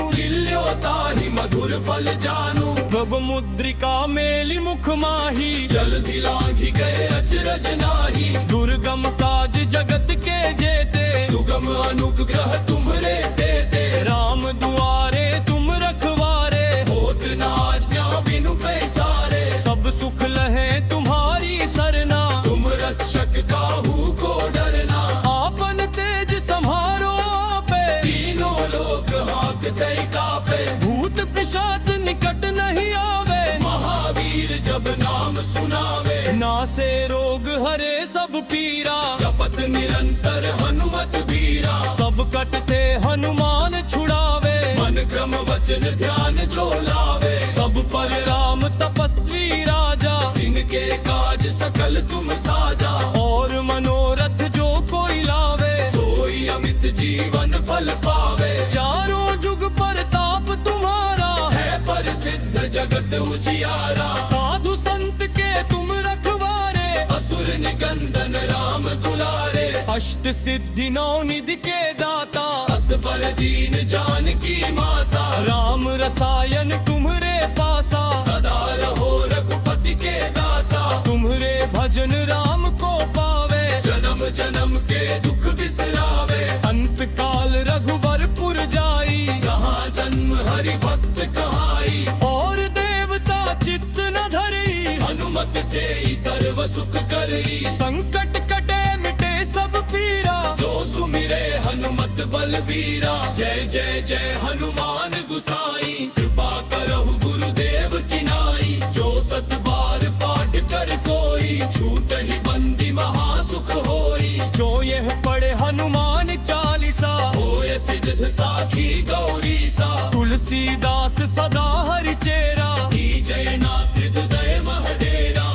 ताहि मधुर फल जानू प्रभु मुद्रिका मेलि मुख माही जल्दी लांघि गए अचरज नाही दुर्गम काज जगत के जेते सुगम अनुग्रह तुम्हरे देते राम दुआरे तुम रखवारे होत न आज्ञा बिनु पैसारे सब सुख लहे तुम्हारी सरना तुम रक्षक काहू को डरना आपन तेज सम्हारो आपे तीनों लोक हाँकते कापे भूत पिशाच निकट नहीं आवे महावीर जब नाम सुनावे नासे रोग हरे सब पीरा जपत निरंतर हनुमत बीरा सब कटते हनुमान छुड़ावे मन क्रम वचन ध्यान जो लावे सब पर राम तपस्वी राजा इनके काज सकल तुम साजा और मनोरथ जो कोई लावे सोई अमित जीवन फल पावे चारों जुग परताप तुम्हारा है प्रसिद्ध जगत उजियारा साधु संत के तुम रखवारे असुर निकंदन राम दुलारे अष्ट सिद्धि नौ निधि के दाता असबर दीन जानकी माता राम रसायन तुम्हरे पासा सदा रहो रघुपति के दासा तुम्हरे भजन राम को पावे जन्म जन्म के दुख बिसरावे अंत काल रघुवरपुर जाई जहाँ जन्म हरि भक्त कहाई और देवता चित्त न धरी हनुमत से ही सर्व सुख करी संकट कटे मिटे सब पीरा जो सुमिरे हनुमत बलबीरा जय जय जय हनुमान गुसाई कृपा करहु गुरुदेव की नाई जो सत बार पाठ कर कोई छूट ही बंदी महासुख होई जो यह पढ़े हनुमान चालीसा होय सिद्ध साखी गौरी सा तुलसीदास सदा हरि चेरा की जय नाथ हृदय महडेरा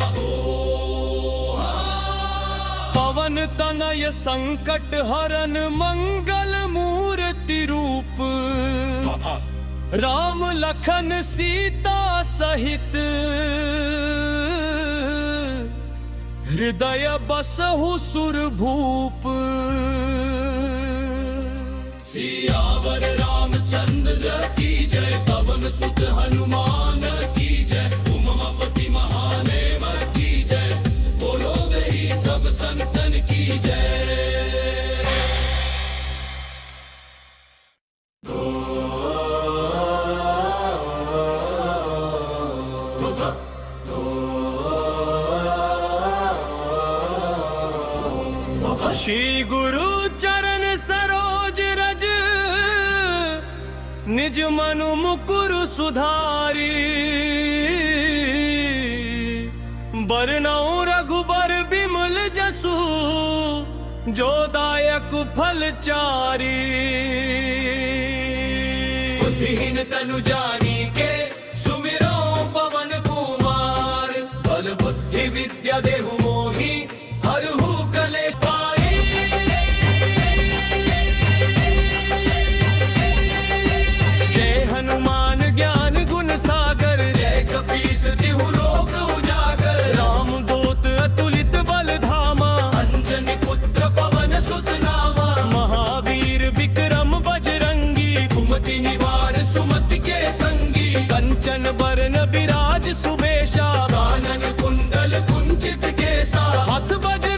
पवन तनय संकट हरन मंगल मूर्ति रूप राम लखन सीता सहित हृदय बसहु सुरभूप सियावर रामचंद्र की जय पवन सुत हनुमान की जय उमापति महादेव की जय बोलो गई सब संतन की जय। श्री गुरु चरण सरोज रज, निज मनु मुकुरु सुधारी। बरनउँ रघुबर बिमल जसु, जो दायक फल चारी। बुद्धिहीन तनु जानिके, सुमिरो पवन कुमार। बल बुद्धि विद्या देहु मोहि, हरहु कलेश पाई। जय हनुमान ज्ञान गुण सागर, जय कपीस तिहु लोक उजागर। राम दूत अतुलित बल धामा, अंजनी पुत्र पवन सुत नामा। महावीर विक्रम बजरंगी, कुमति निवार सुमति के संगी। कंचन बरन बिराज सुबेशा, कानन कुंडल कुंचित केसा। हाथ वज्र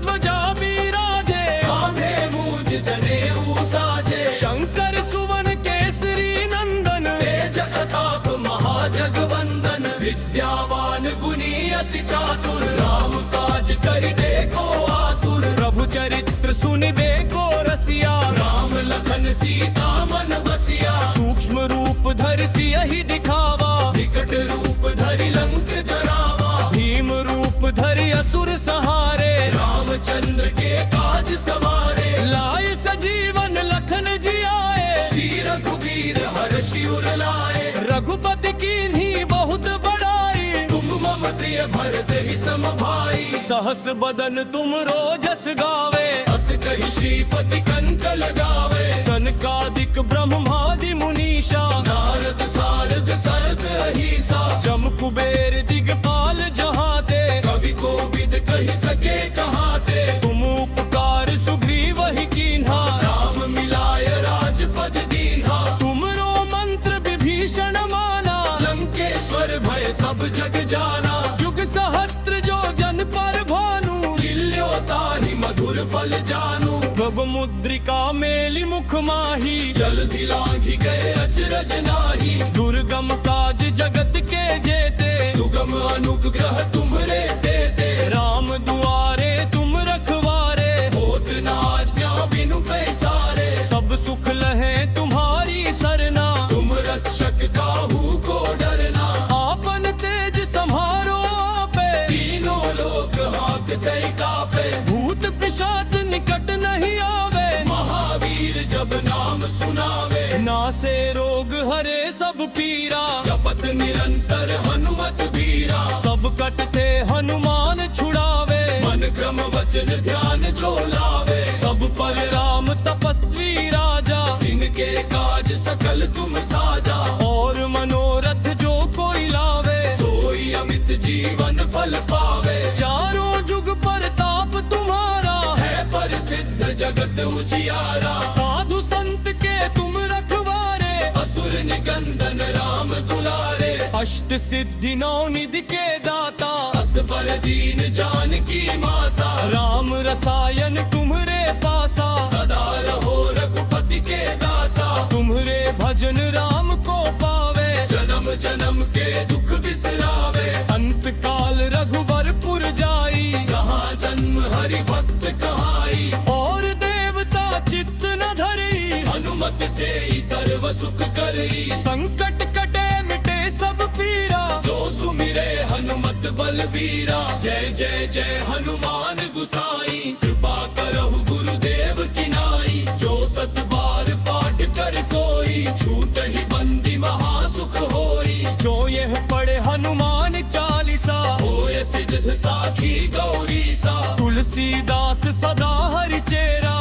ध्वजा बिराजे, कांधे मूज जनेऊ साजे। शंकर सुवन केसरी नंदन, तेज प्रताप महाजगवंदन। विद्यावान गुणी अति चातुर, राम काज करिबे को आतुर। प्रभु चरित्र सुनिबे को रसिया, राम लखन सीता मन बसिया। सूक्ष्म रूप धरि सियहि दिखावा, विकट रूप धरि लंक जरावा। भीम रूप धरि असुर सहारे, रामचंद्र के काज सवारे। लाए सजीवन लखन जियाए, श्री रघुवीर हर्षि उर लाए। रघुपति कीन्ही बहुत बड़ाई, तुम मम प्रिय भरत ही सम भाई। सहस बदन तुम रोजस गावे, अस कहि श्रीपति कंठ लगावे। सनकादिक ब्रह्मादि मुनीषा, नारद सारद सरद अहीसा। जम कुबेर दिगपाल जहाते, कवि कोविद कहि सके कहाते। तुम उपकार सुग्रीव ही कीन्हा, राम मिलाय राजपद दीन्हा। तुमरो मंत्र विभीषण माना, लंकेश्वर भय सब जग जाना। जुग सहस्त्र जो जन पर भानु, लील्यो ताहि मधुर फल जानू। प्रभु मुद्रिका मेलि मुख माही, जलधि लांघि गए अचरज नाहि। दुर्गम काज जगत के जेते, सुगम अनुग्रह तुम्हरे देते। राम दुआरे तुम रखवारे, होत न आज्ञा बिनु पैसारे। सब सुख लहे तुम्हारी सरना, तुम रक्षक काहू को डरना। आपन तेज सम्हारो आपे, तीनों लोक हाँकते कापे। भूत पिशाच निकट नहीं आवे, महावीर जब नाम सुनावे। नासे रोग हरे सब पीरा, जपत निरंतर हनुमत बीरा। सब कटते हनुमान छुड़ावे, मन क्रम वचन ध्यान जो लावे। सब पर राम तपस्वी राजा, जिनके काज सकल तुम साजा। और मनोरथ जो कोई लावे, सोई अमित जीवन फल पावे। चारों जुग परताप तुम्हारा, है प्रसिद्ध जगत उजियारा। साधु संत के तुम रखवारे, असुर निकंदन राम दुलारे। अष्ट सिद्धि नौ निधि के दाता, असबर दीन जानकी माता। राम रसायन तुम्हरे पासा, सदा रहो रघुपति के दासा। तुम्हरे भजन राम को पावे, जन्म जन्म के दुख बिसरावे। अंत काल रघुवरपुर जाई, जहाँ जन्म हरि भक्त कहाई। और देवता चित्त न धरी, हनुमत से ही सर्व सुख करई। संकट कटे मिटे सब पीरा, जो सुमिरे हनुमत बलबीरा। जय जय जय हनुमान गुसाई, कृपा करहु गुरुदेव की नाई। जो सत बार पाठ कर कोई, छूटहि बंदी महासुख होई। जो यह पढ़े हनुमान चालीसा, होय सिद्ध साखी गौरी सा। तुलसीदास सदा हरि चेरा,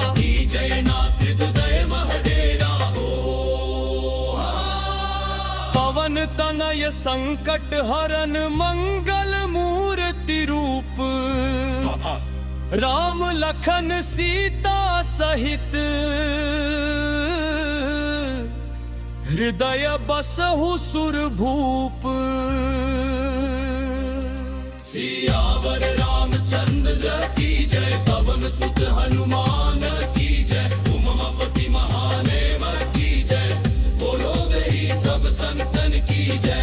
जय नाथ हृदय महडेरा। पवन तनय संकट हरन, मंगल मूर्ति रूप। राम लखन सीता सहित, हृदय बसहु सुरभूप। सियावर रामचंद्र की जय, पवन सुत हनुमान की जय। उमापति महादेव की जय, बोलो गई सब संतन की जय।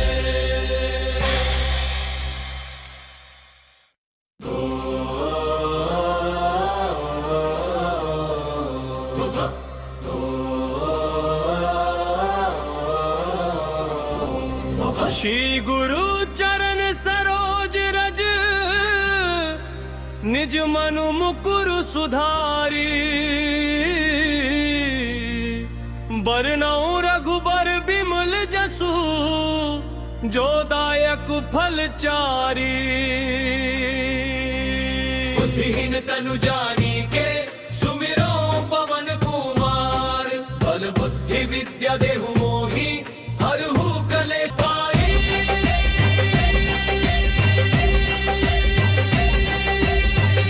निज मनु मुकुरु सुधारी बरनऊ रघुबर बिमल जसु जो दायक फल चारी बुद्धिहीन तनु जानी के सुमिरो पवन कुमार बल बुद्धि विद्या देहु मोहि हरहु कलेश पाई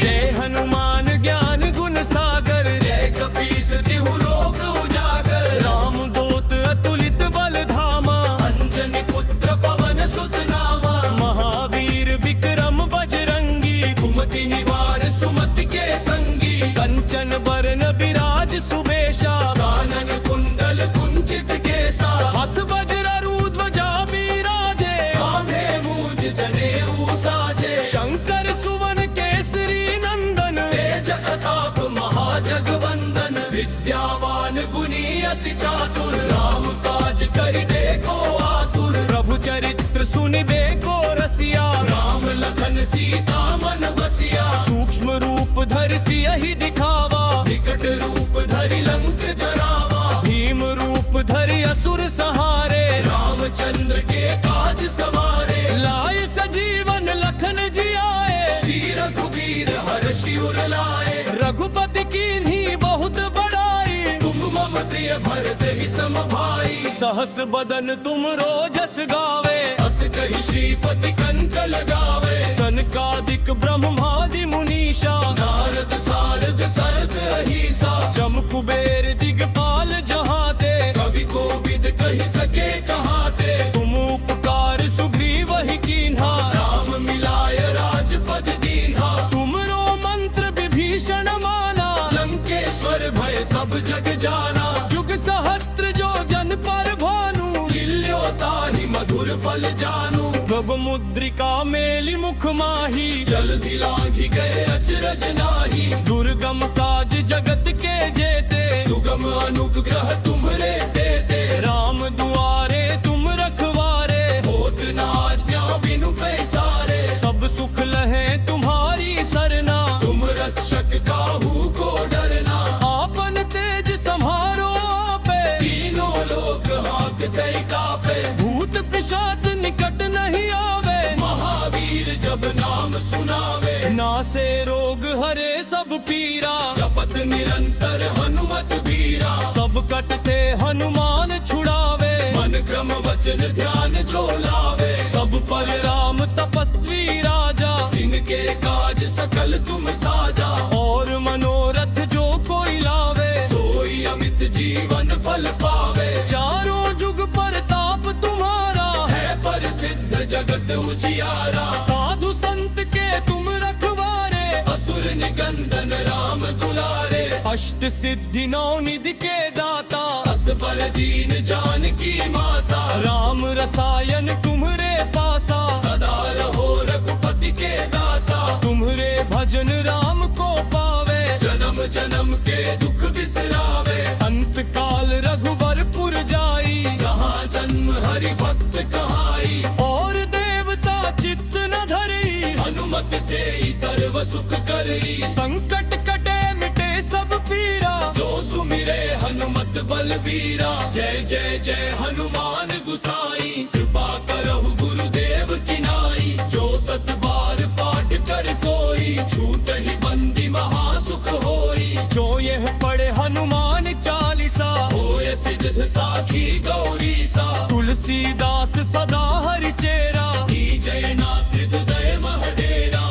जय हनुमान ज्ञान गुण सागर जय कपीस तिहु लोक उजागर राम दूत अतुलित बल धामा अंजनी पुत्र पवन सुत नामा महावीर विक्रम बजरंगी कुमति निवार सुमति के संगी कंचन बरन विराज सुबेशा कानन कुंडल कुंचित केसा हाथ वज्र ध्वजा विराजे कांधे मूज जनेऊ साजे शंकर सुवन केसरी नंदन तेज प्रताप महाजगवंदन विद्यावान गुणी अति चातुर राम काज करिबे को आतुर प्रभु चरित्र सुनिबे को रसिया राम लखन सीता मन बसिया सूक्ष्म रूप धरि सियहि दिखावा विकट रूप धरि लंक जरावा भीम रूप धरि असुर सहारे रामचंद्र के काज सवारे लाए सजीवन लखन जियाए श्री रघुवीर हर्षि उर लाए रघुपति कीन्ही बहुत बड़ाई तुम मम प्रिय भरत ही सम भाई सहस बदन तुम रोजस गावे अस कहि श्रीपति कंठ लगावे सनकादिक ब्रह्मादि मुनीषा नारद सारद सरद अहिसा जम कुबेर दिगपाल जहाते कवि कोविद कहि सके कहाते तुम उपकार सुग्रीव ही कीन्हा राम मिलाय राजपद दीन्हा तुमरो मंत्र विभीषण माना लंकेश्वर भय सब जग जाना जुग सहस्त्र जो जन पर भानु लील्यो ताहि मधुर फल जानू प्रभु मुद्रिका मेलि मुख माही जल्दी लांघि गए अचरज नाही दुर्गम काज जगत के जेते सुगम अनुग्रह तुम्हरे देते राम दुआरे तुम रखवारे होत न आज्ञा बिनु पैसारे सब सुख लहे तुम्हारी सरना तुम रक्षक काहू को डरना आपन तेज सम्हारो आपे तीनों लोक हाँकते कापे भूत पिशाच निकट नहीं आवे महावीर जब नाम सुनावे नासे रोग हरे सब पीरा जपत निरंतर हनुमत बीरा सब कटते हनुमान छुड़ावे मन क्रम वचन ध्यान जो लावे सब पर राम तपस्वी राजा जिनके काज सकल तुम साजा और मनोरथ जो कोई लावे सोई अमित जीवन फल पावे चारों जुग परताप तुम्हारा है प्रसिद्ध जगत उजियारा साधु संत के तुम रखवारे असुर निकंदन राम दुलारे अष्ट सिद्धि नौ निधि के दाता असबर दीन जानकी माता राम रसायन तुम्हरे पासा सदा रहो रघुपति के दासा तुम्हरे भजन राम को पावे जन्म जन्म के दुख बिसरावे अंत काल रघुवरपुर जाई जहाँ जन्म हरि भक्त कहाई और देवता चित्त न धरी हनुमत से ही सर्व सुख करी संकट कटे मिटे सब पीरा जो सुमिरे हनुमत बलबीरा जय जय जय हनुमान गुसाई कृपा करहु गुरुदेव की नाई जो सत बार पाठ कर कोई छूट ही बंदी महासुख होई जो यह पढ़े हनुमान चालीसा होय सिद्ध साखी गौरी सा तुलसीदास सदा हरि चेरा की जय नाथ हृदय महडेरा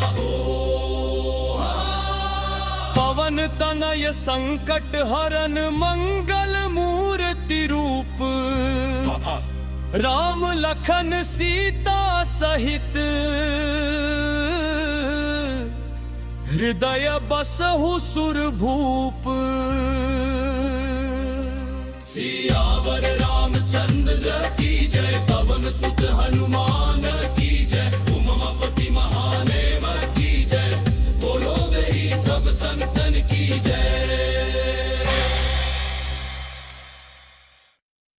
पवन तनय संकट हरन मंगल मूर्ति रूप राम लखन सीता सहित हृदय बसहु सुर भूप।